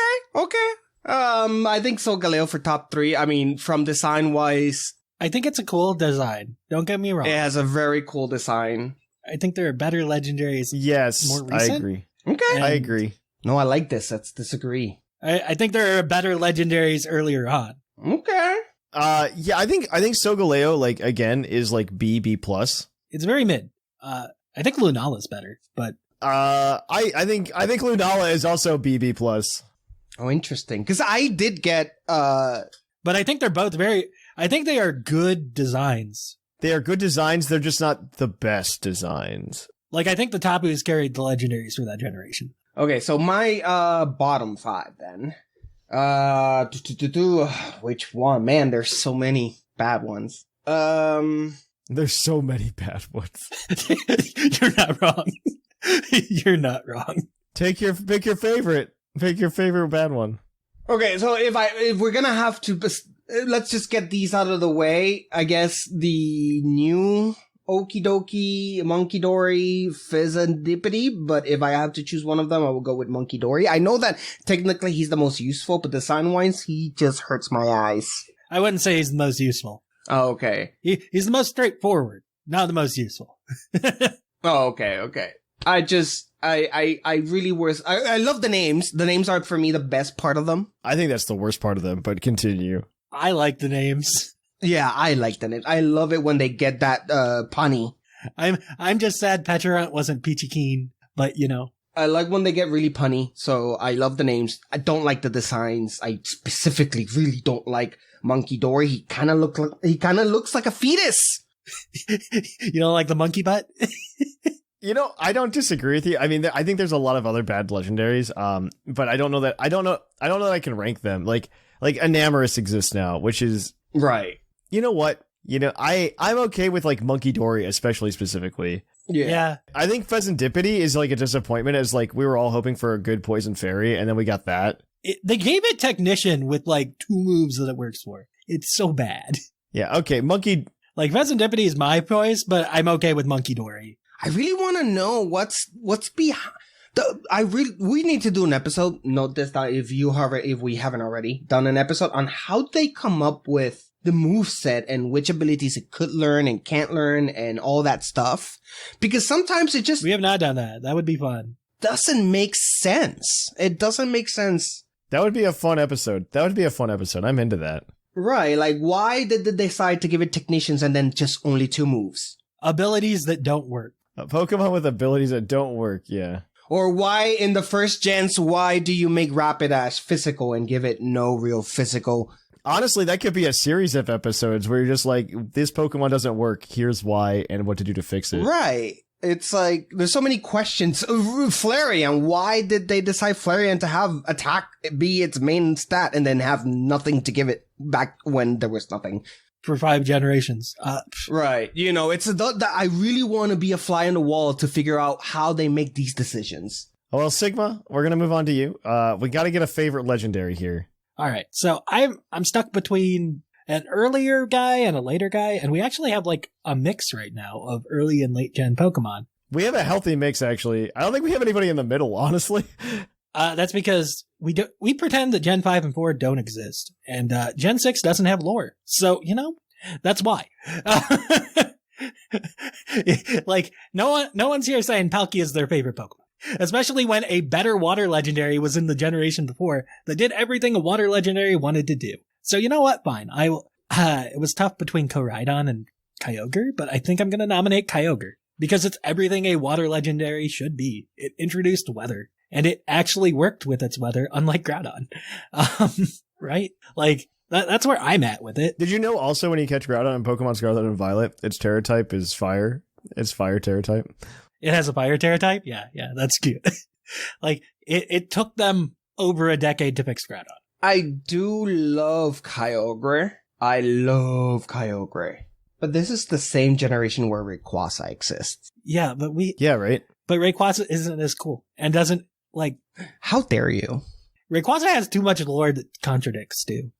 I think Solgaleo for top 3. I mean, from design wise, I think it's a cool design. Don't get me wrong. It has a very cool design. I think there are better legendaries. Yes, more recent. I agree. Okay, I agree. No, I like this. Let's disagree. I think there are better legendaries earlier on. Okay. Yeah, I think Solgaleo, like, again, is like B+. It's very mid. I think Lunala's better, but I think Lunala is also B+. Oh, interesting. Because I did get but I think they're both I think they are good designs. They are good designs, they're just not the best designs. Like, I think the Tapus carried the legendaries for that generation. Okay, so my bottom 5 then. Which one? Man, there's so many bad ones. There's so many bad ones. You're not wrong. You're not wrong. Pick your favorite. Pick your favorite bad one. Okay, so if we're gonna have to, let's just get these out of the way. I guess the new Okidoki, Monkidori, Fizzandipity, but if I have to choose one of them, I will go with Monkidori. I know that technically he's the most useful, but design-wise, he just hurts my eyes. I wouldn't say he's the most useful. Oh, okay. He's the most straightforward, not the most useful. Oh, okay. I really was. I love the names. The names are, for me, the best part of them. I think that's the worst part of them, but continue. I like the names. Yeah, I like the names. I love it when they get that punny. I'm just sad Petrarunt wasn't Peachy Keen, but you know. I like when they get really punny, so I love the names. I don't like the designs. I specifically really don't like Monkey Dory. He kind of looks like a fetus. You don't like the monkey butt? You know, I don't disagree with you. I mean, I think there's a lot of other bad legendaries, but I don't know that I can rank them. Like Enamorus exists now, which is right. You know what? You know, I'm okay with like Monkey Dory, especially specifically. Yeah. I think Pheasantipity is like a disappointment, as like we were all hoping for a good Poison Fairy, and then we got that. They gave it Technician with like 2 moves that it works for. It's so bad. Yeah, okay, Like Pheasantipity is my choice, but I'm okay with Monkey Dory. I really want to know what's behind. We need to do an episode. Note this that if we haven't already done an episode on how they come up with the moveset and which abilities it could learn and can't learn and all that stuff. Because sometimes it just... We have not done that. That would be fun. Doesn't make sense. It doesn't make sense. That would be a fun episode. I'm into that. Right. Like, why did they decide to give it Technicians and then just only 2 moves? Abilities that don't work. A Pokemon with abilities that don't work, yeah. Or why in the first gens, why do you make Rapidash physical and give it no real physical? Honestly, that could be a series of episodes where you're just like, this Pokemon doesn't work, here's why, and what to do to fix it. Right. It's like, there's so many questions. Flareon, why did they decide Flareon to have attack be its main stat and then have nothing to give it back when there was nothing? For 5 generations. Right. You know, it's that I really want to be a fly on the wall to figure out how they make these decisions. Well, Sigma, we're going to move on to you. We got to get a favorite legendary here. All right. So I'm stuck between an earlier guy and a later guy, and we actually have like a mix right now of early and late gen Pokemon. We have a healthy mix, actually. I don't think we have anybody in the middle, honestly. That's because we pretend that Gen 5 and 4 don't exist, and Gen 6 doesn't have lore. So, you know, that's why. Like, no one's here saying Palkia is their favorite Pokemon. Especially when a better water legendary was in the generation before that did everything a water legendary wanted to do. So you know what? Fine. I will. It was tough between Koraidon and Kyogre, but I think I'm going to nominate Kyogre. because it's everything a water legendary should be. It introduced weather, and it actually worked with its weather, unlike Groudon. Right? Like, that's where I'm at with it. Did you know also when you catch Groudon in Pokemon Scarlet and Violet, its Terra type is fire? It's fire Terra type. It has a fire Terra type? Yeah, that's cute. Like, it took them over a decade to fix Groudon. I do love Kyogre. I love Kyogre. But this is the same generation where Rayquaza exists. Yeah, but Yeah, right? But Rayquaza isn't as cool and doesn't, like... How dare you? Rayquaza has too much lore that contradicts, too.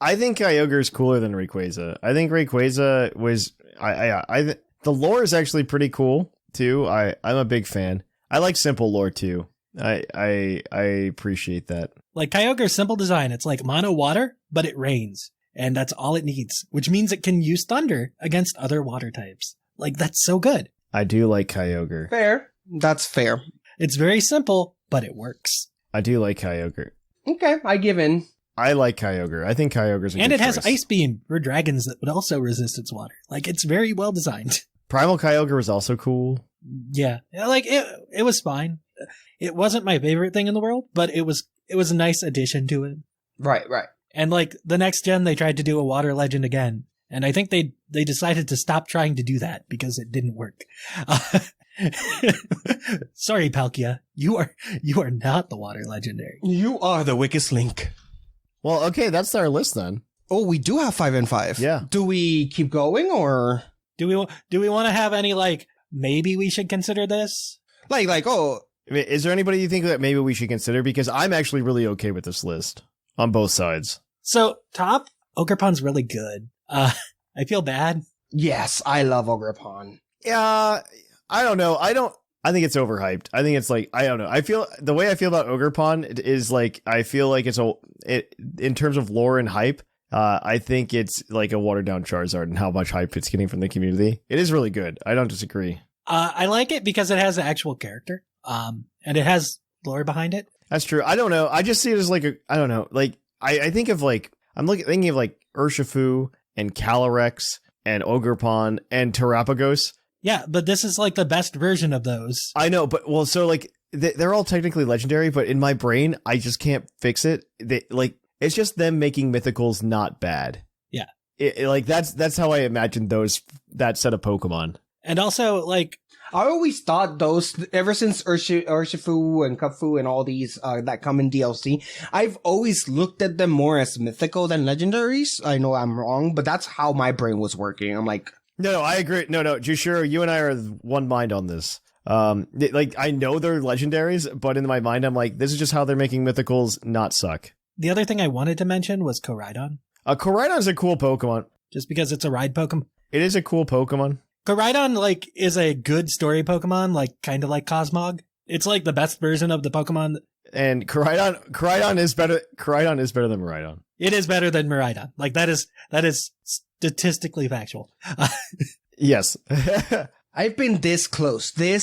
I think Kyogre is cooler than Rayquaza. I think Rayquaza was... the lore is actually pretty cool, too. I'm a big fan. I like simple lore, too. I appreciate that. Like, Kyogre's simple design, it's like mono water, but it rains. And that's all it needs, which means it can use thunder against other water types. Like, that's so good. I do like Kyogre. Fair. That's fair. It's very simple, but it works. I do like Kyogre. Okay, I give in. I like Kyogre. I think Kyogre's a and good it has choice. Ice Beam for dragons that would also resist its water. Like, it's very well designed. Primal Kyogre was also cool. Yeah, like it was fine. It wasn't my favorite thing in the world, but it was a nice addition to it. Right. And like the next gen, they tried to do a water legend again, and I think they decided to stop trying to do that because it didn't work. Sorry, Palkia, you are not the water legendary. You are the weakest link. Well, okay, that's our list then. Oh, we do have 5 and 5. Yeah. Do we keep going or do we want to have any like maybe we should consider this? Like oh, I mean, is there anybody you think that maybe we should consider? Because I'm actually really okay with this list on both sides. So top Ogerpon's really good. I feel bad. Yes, I love Ogerpon. Yeah, I don't know. I think it's overhyped. I think it's like, I don't know. The way I feel about Ogerpon is like, I feel like in terms of lore and hype, I think it's like a watered down Charizard and how much hype it's getting from the community. It is really good. I don't disagree. I like it because it has an actual character. And it has lore behind it. That's true. I don't know. I just see it as like I don't know. Like I think of like thinking of like Urshifu and Calyrex and Ogerpon and Terrapagos. Yeah, but this is like the best version of those. I know, but well, so like they're all technically legendary, but in my brain, I just can't fix it. It's just them making mythicals not bad. Yeah, like that's how I imagined that set of Pokemon. And also, like, I always thought those, ever since Urshifu and Kung-Fu and all these that come in DLC, I've always looked at them more as mythical than legendaries. I know I'm wrong, but that's how my brain was working. I'm like... No, I agree. No, Jushiro, you and I are one mind on this. Like, I know they're legendaries, but in my mind, I'm like, this is just how they're making mythicals not suck. The other thing I wanted to mention was Koraidon. Koraidon is a cool Pokemon. Just because it's a ride Pokemon. It is a cool Pokemon. Koraidon, like, is a good story Pokemon, like, kind of like Cosmog. It's like the best version of the Pokemon. And Koraidon is better. Koraidon is better than Miraidon. It is better than Miraidon. Like, that is statistically factual. Yes. I've been this close to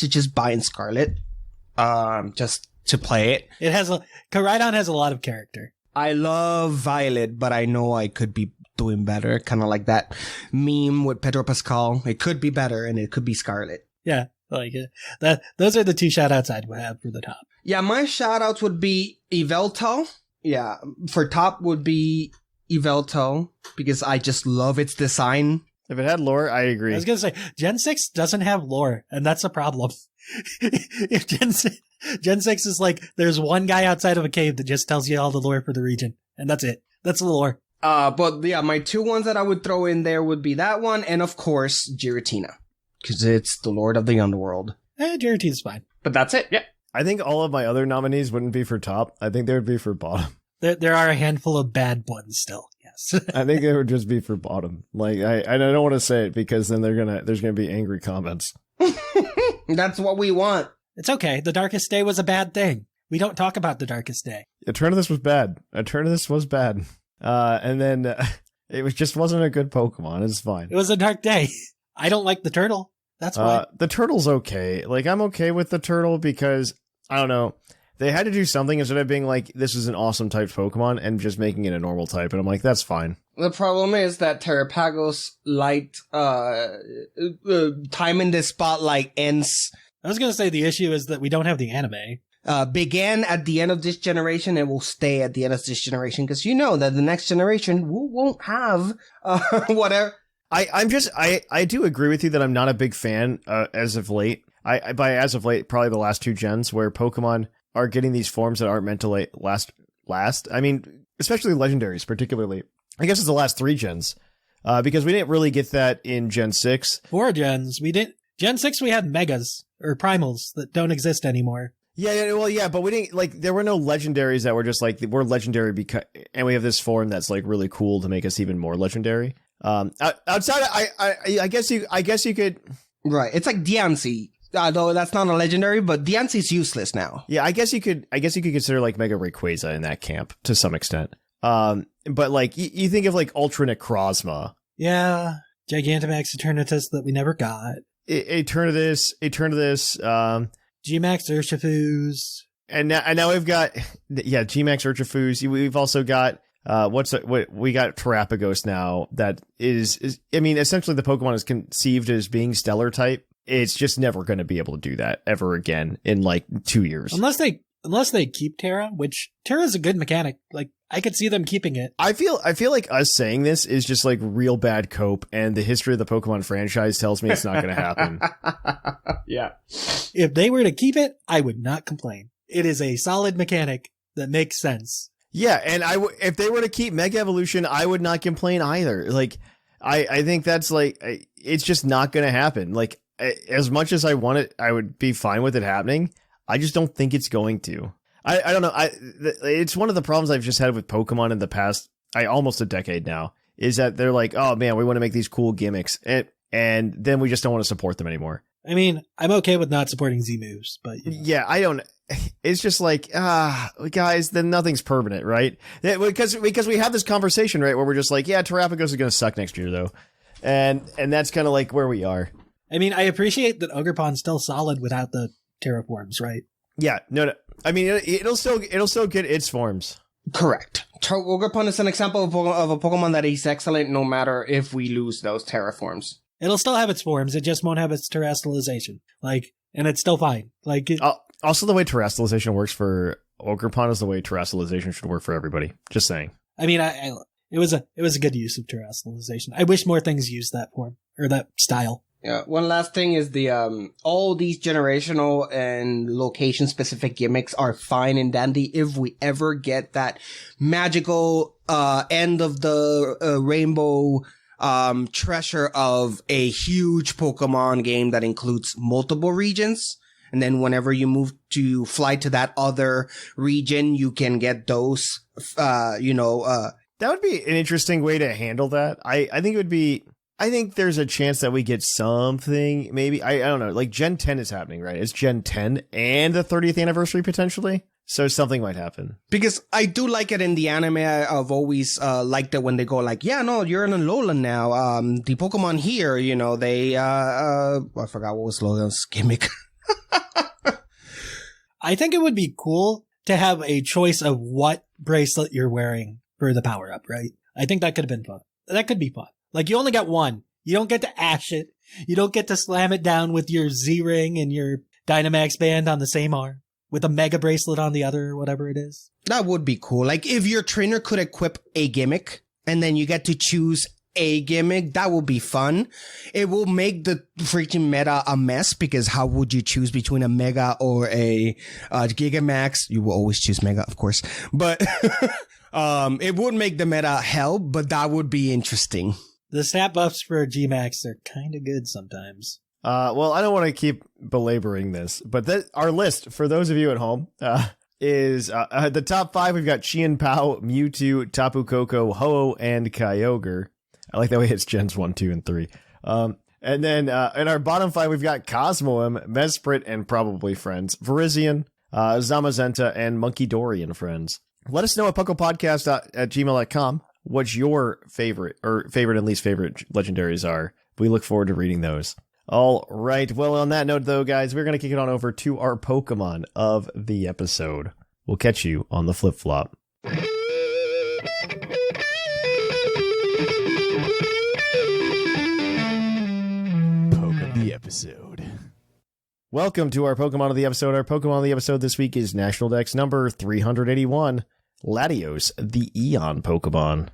just buying Scarlet. Just to play it. Koraidon has a lot of character. I love Violet, but I know I could be doing better. Kind of like that meme with Pedro Pascal. It could be better, and it could be Scarlet. Yeah, like those are the two shoutouts I'd have for the top. Yeah, my shoutouts would be Yveltal. Yeah, for top would be Yveltal because I just love its design. If it had lore, I agree. I was gonna say Gen 6 doesn't have lore, and that's a problem. If Gen 6 is like, there's one guy outside of a cave that just tells you all the lore for the region, and that's it. That's the lore. But yeah, my two ones that I would throw in there would be that one, and of course, Giratina. Because it's the Lord of the Underworld. Giratina's fine. But that's it, yeah. I think all of my other nominees wouldn't be for top. I think they would be for bottom. There are a handful of bad ones still, yes. I think they would just be for bottom. Like, I don't want to say it because then there's gonna be angry comments. That's what we want. It's okay. The Darkest Day was a bad thing. We don't talk about the Darkest Day. Eternus was bad. And then it just wasn't a good Pokemon. It's fine. It was a dark day. I don't like the turtle. That's why. The turtle's okay. Like, I'm okay with the turtle because, I don't know, They had to do something instead of being like, this is an awesome type Pokemon, and just making it a normal type. And I'm like, that's fine. The problem is that Terrapagos light time in the spotlight ends. I was going to say the issue is that we don't have the anime. Began at the end of this generation and will stay at the end of this generation, because you know that the next generation won't have whatever. I do agree with you that I'm not a big fan as of late. By as of late, probably the last 2 gens where Pokemon are getting these forms that aren't meant to last. I mean, especially legendaries, particularly. I guess it's the last 3 gens, because we didn't really get that in Gen 6. 4 gens. We didn't. Gen 6, we had Megas or Primals that don't exist anymore. Yeah, but we didn't, like, there were no legendaries that were just like, we're legendary because, and we have this form that's like really cool to make us even more legendary. Outside of, I guess you could. Right. It's like Diancie. Though that's not a legendary, but Diancie's useless now. Yeah, I guess you could consider like Mega Rayquaza in that camp to some extent. But like you think of like Ultra Necrozma. Yeah, Gigantamax Eternatus that we never got. Eternatus, Gmax Urshifu's. And now we've got Gmax Urshifu's. We've also got we got Terrapagos now that is I mean, essentially the Pokemon is conceived as being stellar type. It's just never going to be able to do that ever again in like 2 years. Unless they keep Terra, which Terra's a good mechanic. Like, I could see them keeping it. I feel like us saying this is just like real bad cope, and the history of the Pokemon franchise tells me it's not going to happen. Yeah. If they were to keep it, I would not complain. It is a solid mechanic that makes sense. Yeah, and if they were to keep Mega Evolution, I would not complain either. Like, I think that's like, it's just not going to happen. Like, as much as I want it, I would be fine with it happening. I just don't think it's going to. I don't know. It's one of the problems I've just had with Pokemon in the past, almost a decade now, is that they're like, oh man, we want to make these cool gimmicks, and then we just don't want to support them anymore. I mean, I'm okay with not supporting Z moves, but you know. Yeah, I don't. It's just like, guys, then nothing's permanent, right? Because we have this conversation, right, where we're just like, yeah, Terrapagos is going to suck next year, though, and that's kind of like where we are. I mean, I appreciate that Ogerpon's still solid without the terraforms, right? Yeah, no. I mean, it'll still get its forms. Correct. Ogerpon is an example of a Pokemon that is excellent no matter if we lose those terraforms. It'll still have its forms. It just won't have its terrestrialization. Like, and it's still fine. Like, also the way terrestrialization works for Ogerpon is the way terrestrialization should work for everybody. Just saying. I mean, it was a good use of terrestrialization. I wish more things used that form or that style. Yeah. One last thing is the all these generational and location specific gimmicks are fine and dandy if we ever get that magical end of the rainbow treasure of a huge Pokemon game that includes multiple regions. And then whenever you move to fly to that other region, you can get those, that would be an interesting way to handle that. I think it would be, I think there's a chance that we get something, maybe, I don't know, like Gen 10 is happening, right? It's Gen 10 and the 30th anniversary potentially. So something might happen. Because I do like it in the anime. I've always liked it when they go like, yeah, no, you're in Alolan now. The Pokemon here, they, I forgot what was Logan's gimmick. I think it would be cool to have a choice of what bracelet you're wearing for the power up, right? I think that could have been fun. That could be fun. Like, you only got one. You don't get to ash it. You don't get to slam it down with your Z-Ring and your Dynamax band on the same arm with a Mega Bracelet on the other, or whatever it is. That would be cool. Like, if your trainer could equip a gimmick and then you get to choose a gimmick, that would be fun. It will make the freaking meta a mess, because how would you choose between a Mega or a Gigamax? You will always choose Mega, of course. But it would make the meta hell, but that would be interesting. The stat buffs for Gmax are kind of good sometimes. Well, I don't want to keep belaboring this, but our list, for those of you at home, is the top 5. We've got Chien Pao, Mewtwo, Tapu Koko, Ho-Oh, and Kyogre. I like that way it's Gens 1, 2, and 3. And then in our bottom 5, we've got Cosmoem, Mesprit, and probably friends, Virizion, Zamazenta, and Monkey and friends. Let us know at puclpodcast@gmail.com what your favorite and least favorite legendaries are. We look forward to reading those. All right. Well, on that note, though, guys, we're going to kick it on over to our Pokemon of the episode. We'll catch you on the flip-flop. Poke of the episode. Welcome to our Pokemon of the episode. Our Pokemon of the episode this week is National Dex number 381, Latios, the Eon Pokemon.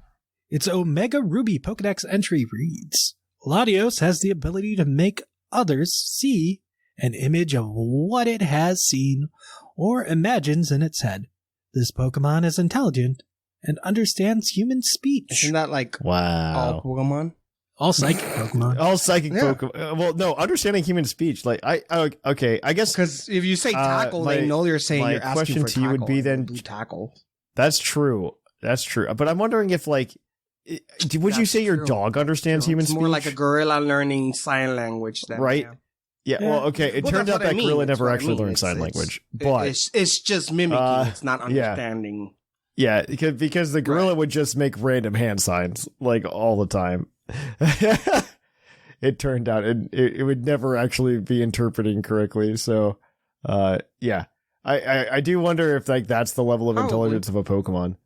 Its Omega Ruby Pokedex entry reads, Latios has the ability to make others see an image of what it has seen or imagines in its head. This Pokemon is intelligent and understands human speech. Isn't that like all Pokemon? All psychic Pokemon. All psychic Pokemon. Well, no, understanding human speech. Like, I guess. Because if you say tackle, they know you're saying you're asking question for to you would be then tackle. That's true. But I'm wondering if, like, would you say your dog understands human speech? It's more like a gorilla learning sign language. Then, right? Yeah, well, okay. It turned out that gorilla never actually learned sign language. But it's just mimicking. It's not understanding. Yeah, because the gorilla would just make random hand signs, like, all the time. It turned out it would never actually be interpreting correctly. So, yeah. I do wonder if, like, that's the level of intelligence of a Pokemon.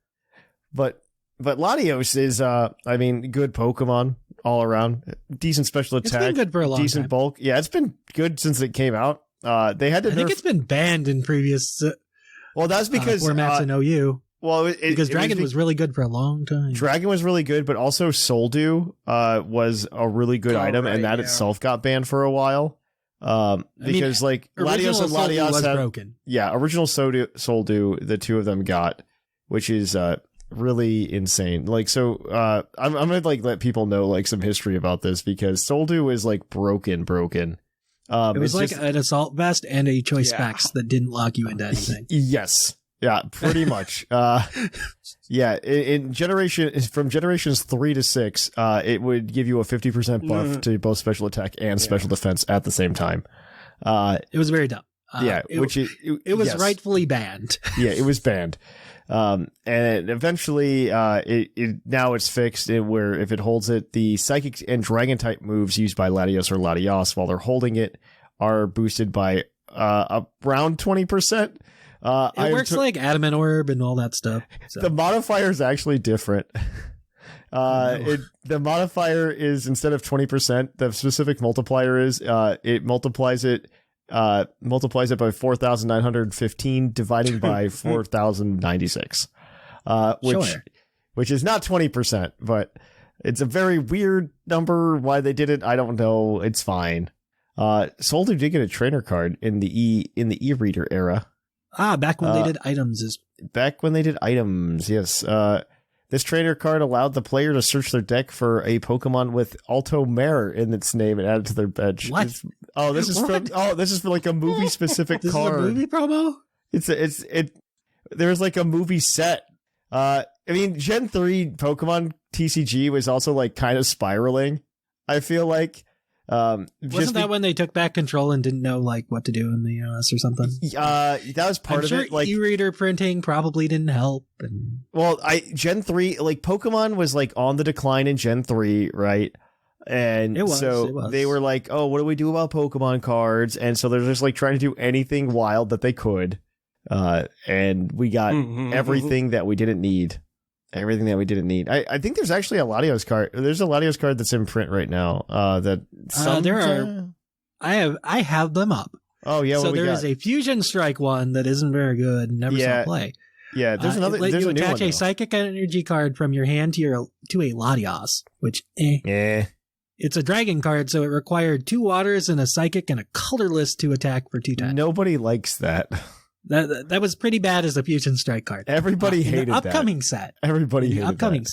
But Latios is, good Pokemon all around. Decent special attack. It's been good for a long decent time. Bulk. Yeah, it's been good since it came out. They had to. I think it's been banned in previous. Well, that's because formats in OU. Well, because Dragon was really good for a long time. Dragon was really good, but also Soldew was a really good item, and that itself got banned for a while. Because like Latios and Latias was broken. Yeah, original Soldew, the two of them got, which is really insane. Like, so I'm gonna like let people know like some history about this because Soldew is like broken. It was like an assault vest and a choice specs that didn't lock you into anything. Yes. Yeah, pretty much. In from generations 3 to 6, it would give you a 50% buff to both special attack and special defense at the same time. It was very dumb. It was rightfully banned. Yeah, it was banned. And eventually, now it's fixed where if it holds it, the psychic and dragon type moves used by Latios or Latias while they're holding it are boosted by around 20%. It works like Adamant Orb and all that stuff. So. The modifier is actually different. The modifier is instead of 20%, the specific multiplier is it multiplies it by 4,915 dividing by 4,096, which is not 20%, but it's a very weird number. Why they did it, I don't know. It's fine. Soldew did get a trainer card in the e-reader era. Back when they did items. Back when they did items, yes. This trainer card allowed the player to search their deck for a Pokemon with Alto Mare in its name and add it to their bench. What? This is for like a movie specific card. This is a movie promo? There's like a movie set. Gen 3 Pokemon TCG was also like kind of spiraling. I feel like. Wasn't that when they took back control and didn't know like what to do in the US or something? That was part of it. Like e-reader printing probably didn't help. Gen 3, like Pokemon was like on the decline in Gen 3, right? And they were like, oh, what do we do about Pokemon cards? And so they're just like trying to do anything wild that they could. And we got everything that we didn't need. Everything that we didn't need. I think there's actually a Latios card. There's a Latios card that's in print right now. There are. I have them up. Oh yeah. So there is a Fusion Strike one that isn't very good. Never saw play. Yeah. There's another. There's you attach a psychic energy card from your hand to a Latios, which it's a dragon card, so it required 2 waters and a psychic and a colorless to attack for 2 times. Nobody likes that. That was pretty bad as a Fusion Strike card. Everybody hated that. Upcoming set. Everybody hated that.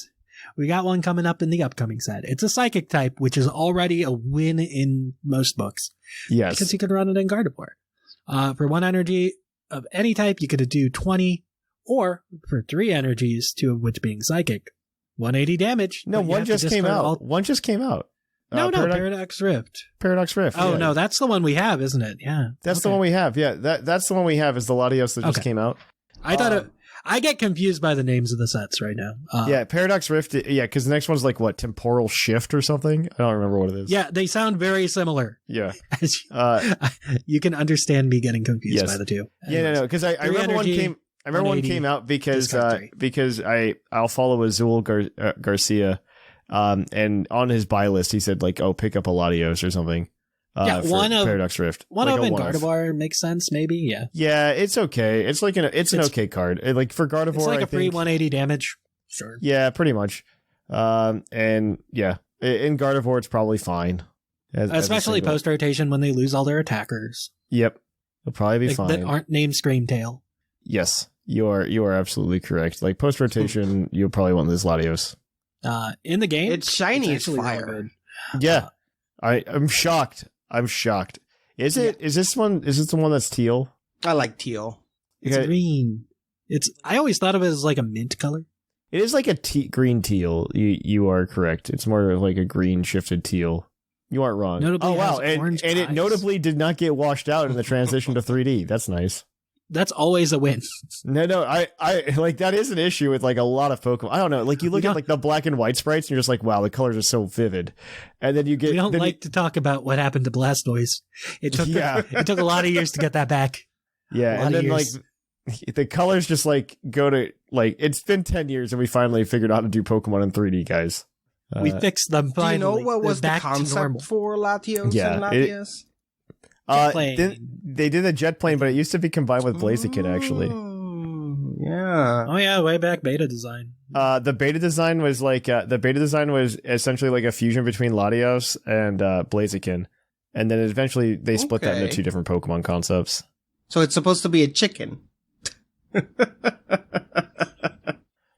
We got one coming up in the upcoming set. It's a psychic type, which is already a win in most books. Yes. Because you could run it in Gardevoir. For 1 energy of any type, you could do 20, or for 3 energies, 2 of which being psychic, 180 damage. No, one just came out. One just came out. No, Paradox Rift. Paradox Rift. Oh, no, that's the one we have, isn't it? Yeah. That's the one we have. Yeah, that's the one we have is the Latios that just came out. I I get confused by the names of the sets right now. Paradox Rift. Yeah, because the next one's like what, Temporal Shift or something? I don't remember what it is. Yeah, they sound very similar. Yeah. You can understand me getting confused by the two. Anyways, no, because I remember one came. I remember one came out because I'll follow Azul Garcia, and on his buy list he said like, oh, pick up a Latios or something. One of Paradox Rift. One like of in Gardevoir makes sense, maybe. Yeah. Yeah, it's okay. It's like an okay card. Like for Gardevoir, it's like a free 180 damage. Sure. Yeah, pretty much. And yeah, in Gardevoir it's probably fine. Especially post rotation when they lose all their attackers. Yep, it'll probably be fine. That aren't named Screamtail. Yes, you are absolutely correct. Like post rotation, you'll probably want this Latios. In the game, it's shiny as fire. Yeah, I'm shocked. Is it? Yeah. Is this the one that's teal? I like teal. It's green. I always thought of it as like a mint color. It is like a green teal. You are correct. It's more like a green shifted teal. You aren't wrong. Notably, and it notably did not get washed out in the transition to 3D. That's nice. That's always a win. No, I like that is an issue with like a lot of Pokemon. I don't know, like you look at like the black and white sprites and you're just like, wow, the colors are so vivid. And then you get. We don't like to talk about what happened to Blastoise. It took a lot of years to get that back. Yeah, and then like the colors just like go to like it's been 10 years and we finally figured out how to do Pokemon in 3D, guys. We fixed them finally. Do you know what was the concept for Latios and Latias? They did a jet plane, but it used to be combined with Blaziken, actually. Yeah. Oh yeah, way back beta design. The beta design was essentially like a fusion between Latios and Blaziken, and then eventually they split that into two different Pokemon concepts. So it's supposed to be a chicken.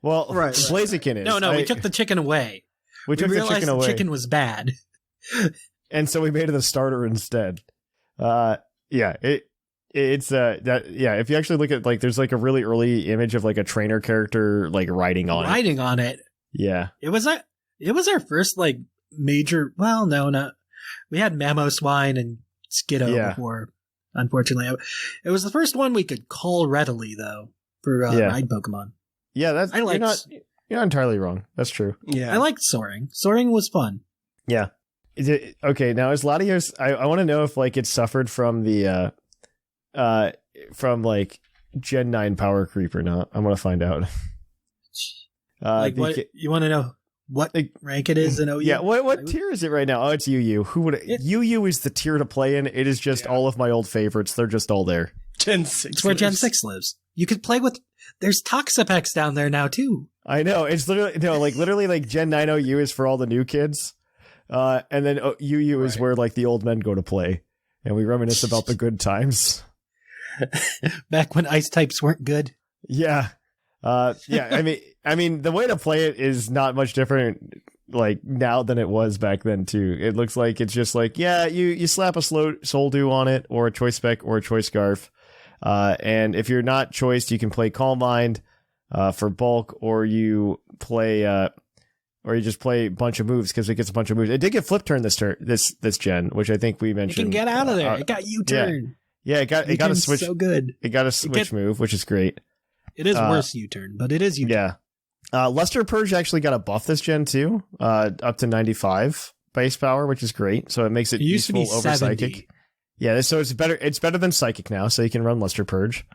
Well, right. Blaziken is. No, we took the chicken away. We realized the chicken was bad. And so we made it a starter instead. If you actually look at like there's like a really early image of like a trainer character like riding on it. Yeah. It was our first like major, well, no, not. We had Mamoswine and Skiddo before, unfortunately. It was the first one we could call readily though for ride Pokemon. Yeah, you're not entirely wrong. That's true. Yeah. I liked Soaring. Soaring was fun. Yeah. Okay, now is Latios, I want to know if like it suffered from the from like Gen 9 power creep or not. I want to find out. What you want to know what rank it is in OU? Yeah, what tier is it right now? Oh, it's UU. UU is the tier to play in. It is just all of my old favorites. They're just all there. Gen 6. It's where Gen 6 lives. You could play with. There's Toxapex down there now too. I know. It's literally like Gen 9 OU is for all the new kids. And then UU is where like the old men go to play, and we reminisce about the good times. Back when ice types weren't good. Yeah. I mean, the way to play it is not much different like now than it was back then too. It looks like it's just like, you slap a Soul Dew on it, or a Choice Spec, or a Choice Scarf. And if you're not choiced, you can play Calm Mind for bulk, or you just play a bunch of moves because it gets a bunch of moves. It did get Flip Turn this gen, which I think we mentioned. You can get out of there. It got U-turn. Yeah, it got a switch. So good. It got a switch move, which is great. It is worse U-turn, but it is U-turn. Yeah. Luster Purge actually got a buff this gen too, up to 95 base power, which is great. So it makes it useful over 70. Psychic. Yeah, so it's better. It's better than Psychic now, so you can run Luster Purge.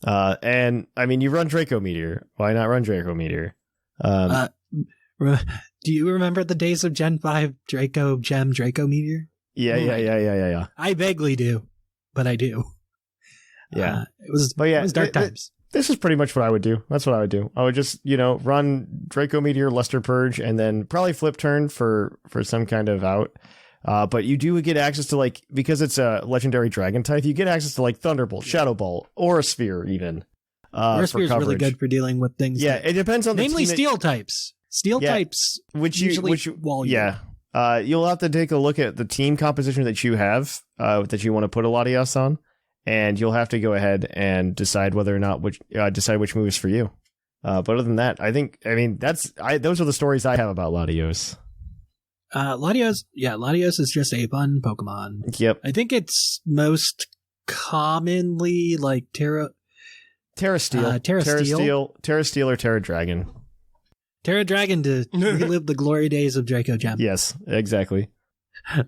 And I mean, you run Draco Meteor. Why not run Draco Meteor? Do you remember the days of Gen 5 Draco Meteor? Yeah. I vaguely do, but I do. Yeah. It was dark times. This is pretty much what I would do. That's what I would do. I would just, run Draco Meteor, Luster Purge, and then probably Flip Turn for some kind of out. But you do get access to like, because it's a legendary dragon type, you get access to like Thunderbolt, Shadow Ball, Aura Sphere even. Aura Sphere is really good for dealing with things. Yeah, it depends on namely Steel types. Steel types, which wall. You'll have to take a look at the team composition that you have, that you want to put a Latios on, and you'll have to go ahead and decide whether or not which move is for you. But other than that, those are the stories I have about Latios. Latios is just a fun Pokemon. Yep. I think it's most commonly like Terra Steel. Terra Steel or Terra Dragon. Terra Dragon to relive the glory days of Draco Gem. Yes, exactly.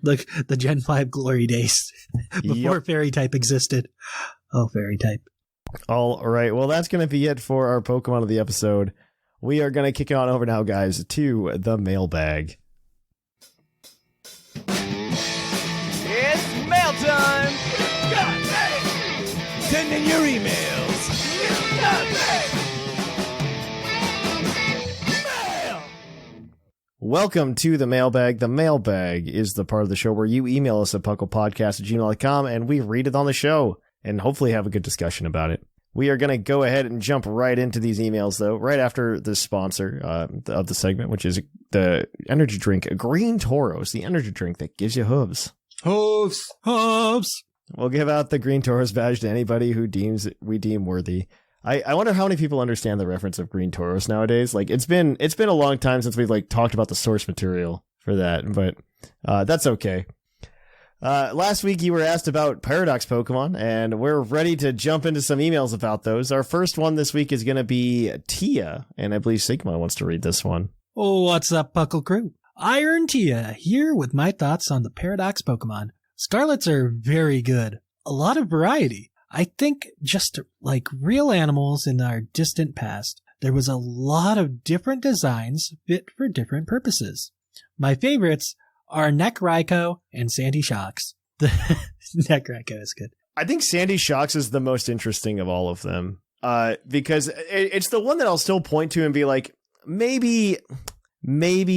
The Gen 5 glory days before Fairy type existed. Oh, Fairy type. All right. Well, that's going to be it for our Pokemon of the episode. We are going to kick it on over now, guys, to the mailbag. It's mail time! Send in your emails! Mail! Welcome to the mailbag. The mailbag is the part of the show where you email us at puclpodcast@gmail.com and we read it on the show and hopefully have a good discussion about it. We are going to go ahead and jump right into these emails, though, right after the sponsor of the segment, which is the energy drink Green Toros, the energy drink that gives you hooves. Hooves! We'll give out the Green Toros badge to anybody who we deem worthy. I wonder how many people understand the reference of Green Toros nowadays. Like it's been a long time since we've like talked about the source material for that, but that's okay. Last week you were asked about Paradox Pokemon, and we're ready to jump into some emails about those. Our first one this week is going to be Tia, and I believe Sigma wants to read this one. Oh, what's up, Puckle Crew? Iron Tia here with my thoughts on the Paradox Pokemon. Scarlets are very good. A lot of variety. I think just like real animals in our distant past, there was a lot of different designs fit for different purposes. My favorites are Neck Raikou and Sandy Shocks. The Neck Raikou is good. I think Sandy Shocks is the most interesting of all of them, because it's the one that I'll still point to and be like, maybe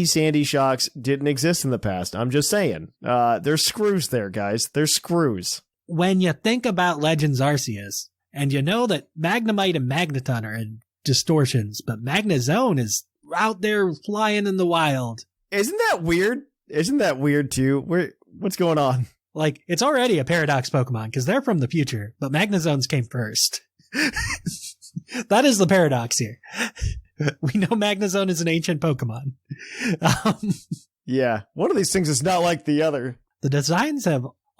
Sandy Shocks didn't exist in the past. I'm just saying. There's screws there, guys. There's screws. When you think about Legends Arceus, and you know that Magnemite and Magneton are in distortions, but Magnezone is out there flying in the wild. Isn't that weird? Isn't that weird too? What's going on? Like, it's already a Paradox Pokemon because they're from the future, but Magnezones came first. That is the paradox here. We know Magnezone is an ancient Pokemon. Yeah, one of these things is not like the other. The designs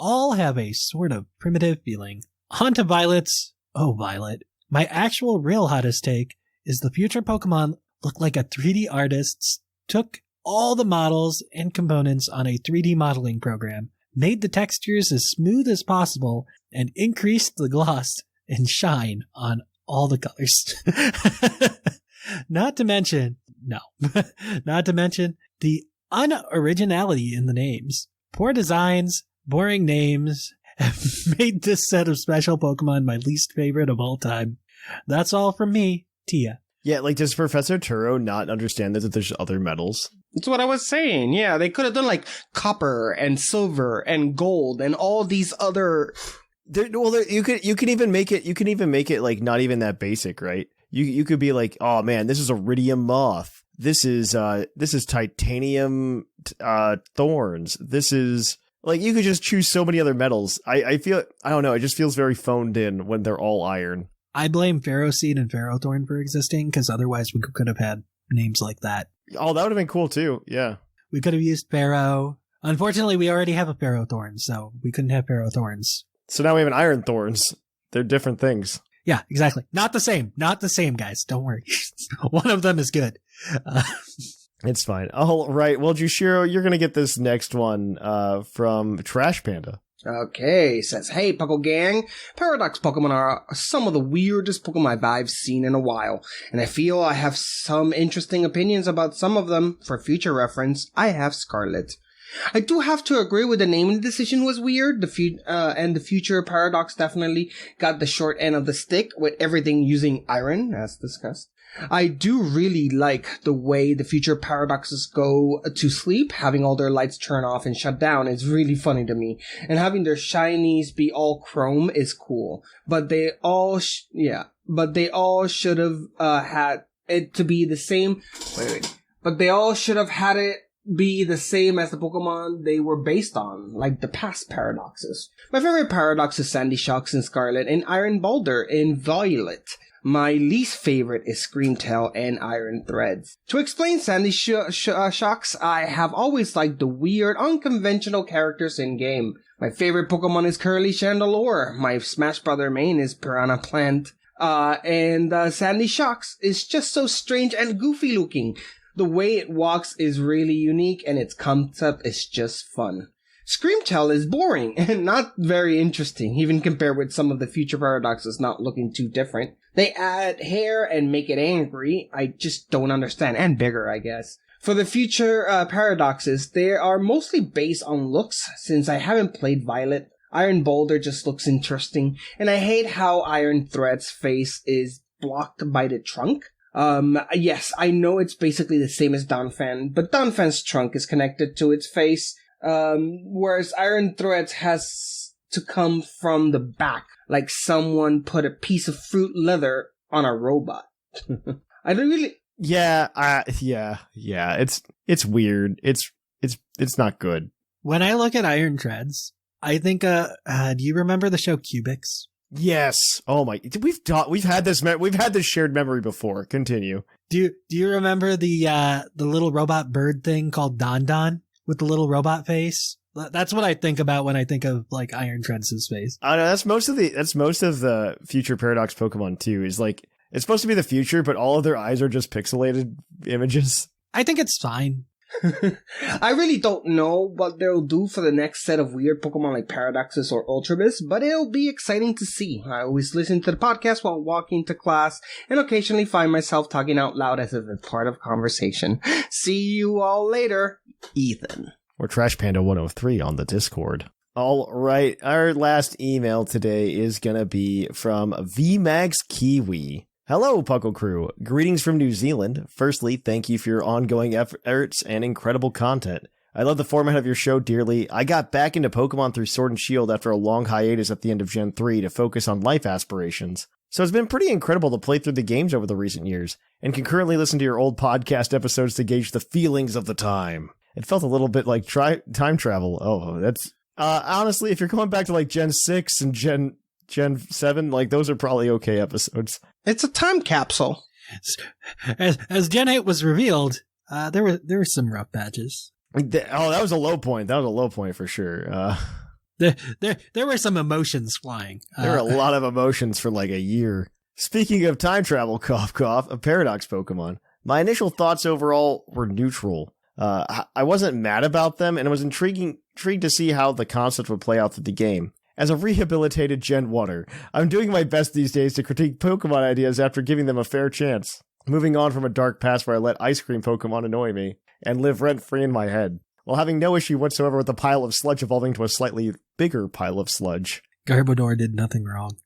all have a sort of primitive feeling. On to Violet's. Oh, Violet. My actual real hottest take is the future Pokemon look like a 3D artist took all the models and components on a 3D modeling program, made the textures as smooth as possible, and increased the gloss and shine on all the colors. Not to mention the unoriginality in the names. Poor designs, boring names have made this set of special Pokemon my least favorite of all time. That's all from me, Tia. Yeah, like, does Professor Turo not understand that there's other metals? That's what I was saying. Yeah, they could have done like copper and silver and gold and all these other. You can even make it like not even that basic, right? You could be like, oh man, this is iridium moth. This is titanium thorns. This is like, you could just choose so many other metals. I don't know. It just feels very phoned in when they're all iron. I blame Ferroseed and Ferrothorn for existing, because otherwise we could have had names like that. Oh, that would have been cool too. Yeah. We could have used Ferro. Unfortunately, we already have a Ferrothorn, so we couldn't have Ferrothorns. So now we have an Iron Thorns. They're different things. Yeah, exactly. Not the same, guys. Don't worry. One of them is good. It's fine. All right. Well, Jushiro, you're going to get this next one from Trash Panda. Okay, says, hey, Puckle Gang. Paradox Pokemon are some of the weirdest Pokemon I've seen in a while, and I feel I have some interesting opinions about some of them. For future reference, I have Scarlet. I do have to agree with the naming decision was weird. And the future Paradox definitely got the short end of the stick with everything using iron, as discussed. I do really like the way the future Paradoxes go to sleep, having all their lights turn off and shut down is really funny to me. And having their shinies be all chrome is cool. But they all should have had it to be the same. But they all should have had it be the same as the Pokemon they were based on, like the past Paradoxes. My favorite Paradox is Sandy Shocks in Scarlet and Iron Boulder in Violet. My least favorite is Screamtail and Iron Threads. To explain Sandy Shocks, I have always liked the weird, unconventional characters in-game. My favorite Pokemon is currently Chandelure. My Smash Brother main is Piranha Plant. And Sandy Shocks is just so strange and goofy looking. The way it walks is really unique, and its concept is just fun. Screamtail is boring and not very interesting, even compared with some of the future paradoxes not looking too different. They add hair and make it angry. I just don't understand. And bigger, I guess. For the future paradoxes, they are mostly based on looks, since I haven't played Violet. Iron Boulder just looks interesting, and I hate how Iron Thread's face is blocked by the trunk. Yes, I know it's basically the same as Donphan, but Donphan's trunk is connected to its face, whereas Iron Thread's has to come from the back, like someone put a piece of fruit leather on a robot. I don't really... Yeah. It's weird. It's not good. When I look at Iron Treads, I think, do you remember the show Cubics? Yes. Oh my, we've had this shared memory before. Continue. Do you remember the little robot bird thing called Don Don with the little robot face? That's what I think about when I think of like Iron Treads' face. I know that's most of the future Paradox Pokemon too. Is like it's supposed to be the future, but all of their eyes are just pixelated images. I think it's fine. I really don't know what they'll do for the next set of weird Pokemon like Paradoxes or Ultrabis, but it'll be exciting to see. I always listen to the podcast while walking to class, and occasionally find myself talking out loud as if it's part of conversation. See you all later, Ethan. Or Trash Panda 103 on the Discord. All right, our last email today is gonna be from VMAX Kiwi. Hello, Puckle Crew. Greetings from New Zealand. Firstly, thank you for your ongoing efforts and incredible content. I love the format of your show dearly. I got back into Pokemon through Sword and Shield after a long hiatus at the end of Gen 3 to focus on life aspirations. So it's been pretty incredible to play through the games over the recent years, and concurrently listen to your old podcast episodes to gauge the feelings of the time. It felt a little bit like time travel. Oh, that's... honestly, if you're going back to like Gen 6 and Gen 7, like those are probably okay episodes. It's a time capsule. As Gen 8 was revealed, there were some rough patches. That was a low point. That was a low point for sure. There were some emotions flying. There were a lot of emotions for like a year. Speaking of time travel, cough cough, a Paradox Pokemon. My initial thoughts overall were neutral. I wasn't mad about them, and it was intrigued to see how the concept would play out through the game. As a rehabilitated Gen 1er, I'm doing my best these days to critique Pokemon ideas after giving them a fair chance. Moving on from a dark past where I let ice cream Pokemon annoy me and live rent-free in my head, while having no issue whatsoever with the pile of sludge evolving to a slightly bigger pile of sludge. Garbodor did nothing wrong.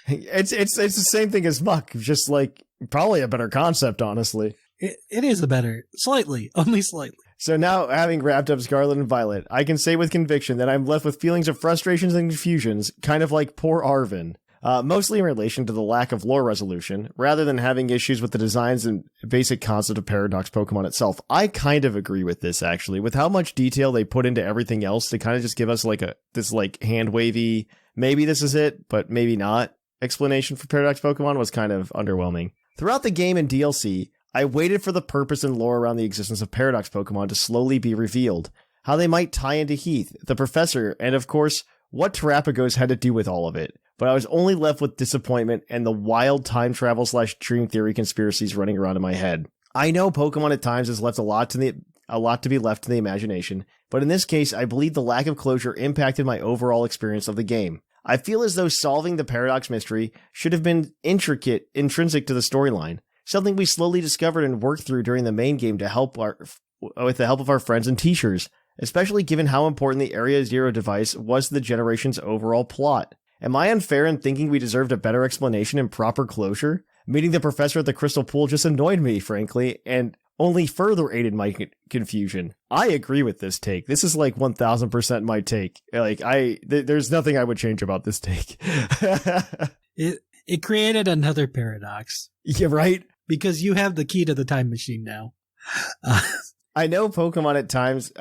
It's the same thing as Muck, just like probably a better concept, honestly. It is only slightly. So now, having wrapped up Scarlet and Violet, I can say with conviction that I'm left with feelings of frustrations and confusions, kind of like poor Arvin. Mostly in relation to the lack of lore resolution, rather than having issues with the designs and basic concept of Paradox Pokemon itself. I kind of agree with this, actually, with how much detail they put into everything else to kind of just give us like this hand-wavy, maybe this is it, but maybe not, explanation for Paradox Pokemon was kind of underwhelming. Throughout the game and DLC, I waited for the purpose and lore around the existence of Paradox Pokemon to slowly be revealed, how they might tie into Heath, the Professor, and of course, what Terrapagos had to do with all of it. But I was only left with disappointment and the wild time travel / dream theory conspiracies running around in my head. I know Pokemon at times has left a lot to be left to the imagination, but in this case, I believe the lack of closure impacted my overall experience of the game. I feel as though solving the Paradox mystery should have been intrinsic to the storyline. Something we slowly discovered and worked through during the main game with the help of our friends and teachers, especially given how important the Area Zero device was to the generation's overall plot. Am I unfair in thinking we deserved a better explanation and proper closure? Meeting the professor at the Crystal Pool just annoyed me, frankly, and only further aided my confusion. I agree with this take. This is like 1000% my take. Like there's nothing I would change about this take. It created another paradox. Yeah, right? Because you have the key to the time machine now. I know Pokemon at times...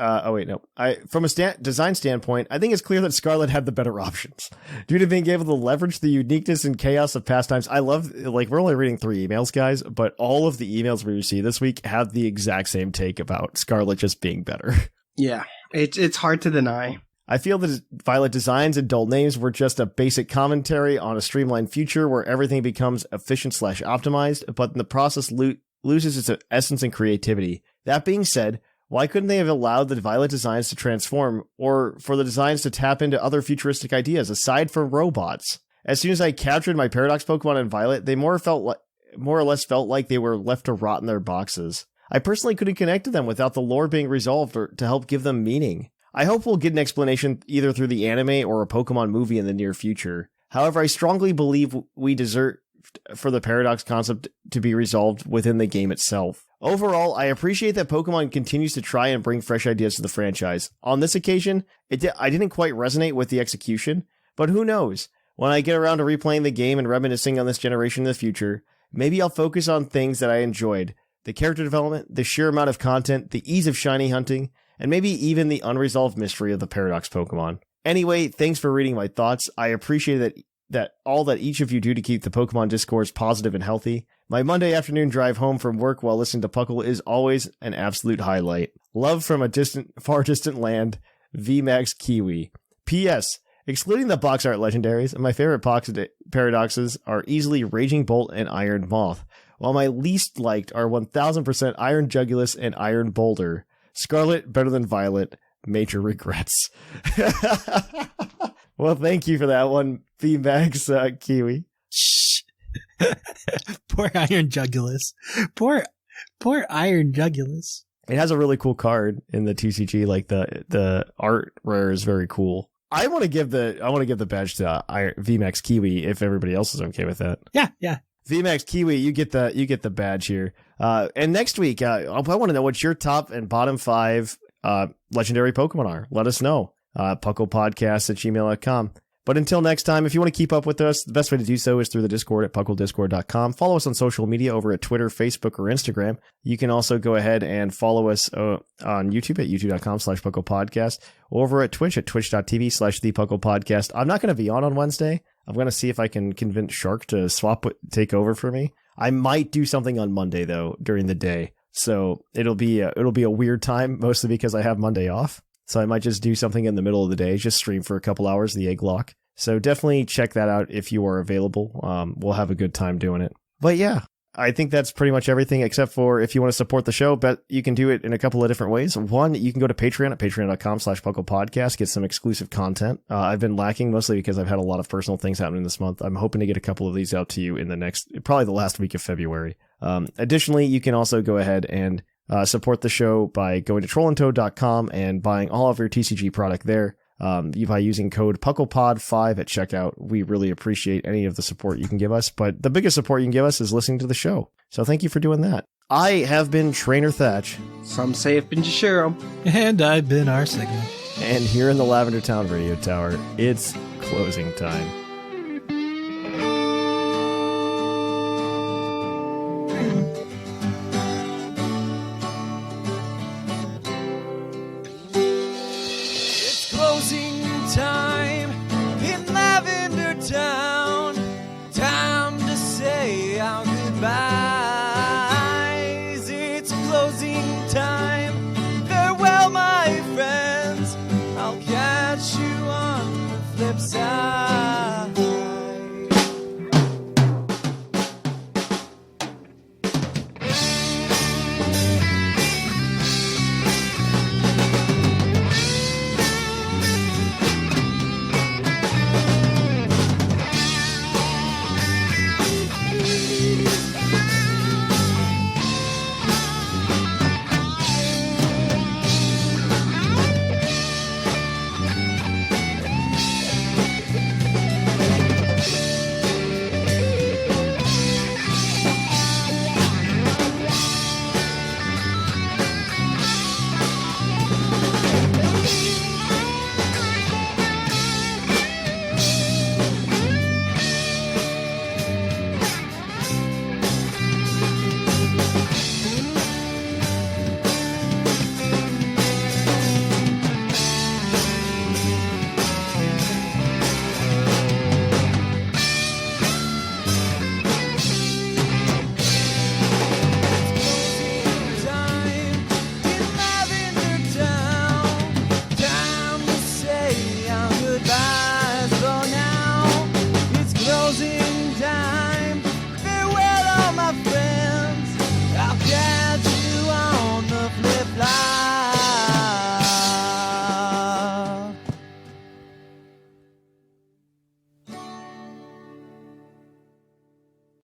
From a design standpoint, I think it's clear that Scarlet had the better options. Due to being able to leverage the uniqueness and chaos of past times, I love... Like, we're only reading 3 emails, guys, but all of the emails we receive this week have the exact same take about Scarlet just being better. Yeah, it's hard to deny. I feel that Violet designs and dull names were just a basic commentary on a streamlined future where everything becomes efficient/optimized, but in the process loses its essence and creativity. That being said, why couldn't they have allowed the Violet designs to transform, or for the designs to tap into other futuristic ideas aside from robots? As soon as I captured my Paradox Pokemon in Violet, they more or less felt like they were left to rot in their boxes. I personally couldn't connect to them without the lore being resolved or to help give them meaning. I hope we'll get an explanation either through the anime or a Pokemon movie in the near future. However, I strongly believe we deserve for the Paradox concept to be resolved within the game itself. Overall, I appreciate that Pokemon continues to try and bring fresh ideas to the franchise. On this occasion, I didn't quite resonate with the execution, but who knows? When I get around to replaying the game and reminiscing on this generation in the future, maybe I'll focus on things that I enjoyed. The character development, the sheer amount of content, the ease of shiny hunting, and maybe even the unresolved mystery of the Paradox Pokemon. Anyway, thanks for reading my thoughts. I appreciate that all that each of you do to keep the Pokemon discourse positive and healthy. My Monday afternoon drive home from work while listening to Puckle is always an absolute highlight. Love from a far distant land, VMAX Kiwi. P.S. Excluding the box art legendaries, my favorite paradoxes are easily Raging Bolt and Iron Moth, while my least liked are 1000% Iron Jugulus and Iron Boulder. Scarlet better than Violet. Major regrets. Well, thank you for that one, VMAX Kiwi. Poor Iron Jugulus. Poor Iron Jugulus. It has a really cool card in the TCG. Like the art rare is very cool. I want to give the badge to VMAX Kiwi if everybody else is okay with that. Yeah. VMAX Kiwi, you get the badge here. And next week, I want to know what your top and bottom 5 legendary Pokemon are. Let us know. puclpodcast@gmail.com. But until next time, if you want to keep up with us, the best way to do so is through the Discord at pucklediscord.com. Follow us on social media over at Twitter, Facebook, or Instagram. You can also go ahead and follow us on YouTube at youtube.com/pucklepodcast, over at Twitch at twitch.tv/thepucklepodcast. I'm not going to be on Wednesday. I'm going to see if I can convince Shark to take over for me. I might do something on Monday, though, during the day. So it'll be a weird time, mostly because I have Monday off. So I might just do something in the middle of the day, just stream for a couple hours, the Egg Lock. So definitely check that out if you are available. We'll have a good time doing it. But yeah, I think that's pretty much everything, except for if you want to support the show, but you can do it in a couple of different ways. One, you can go to Patreon at patreon.com/pucklepodcast, get some exclusive content. I've been lacking mostly because I've had a lot of personal things happening this month. I'm hoping to get a couple of these out to you in probably the last week of February. Additionally, you can also go ahead and support the show by going to trollandtoad.com and buying all of your TCG product there. By using code PucklePod5 at checkout. We really appreciate any of the support you can give us, but the biggest support you can give us is listening to the show. So thank you for doing that. I have been Trainer Thatch. Some say I've been Jushiro. And I've been R. Sigma. And here in the Lavender Town Radio Tower, it's closing time.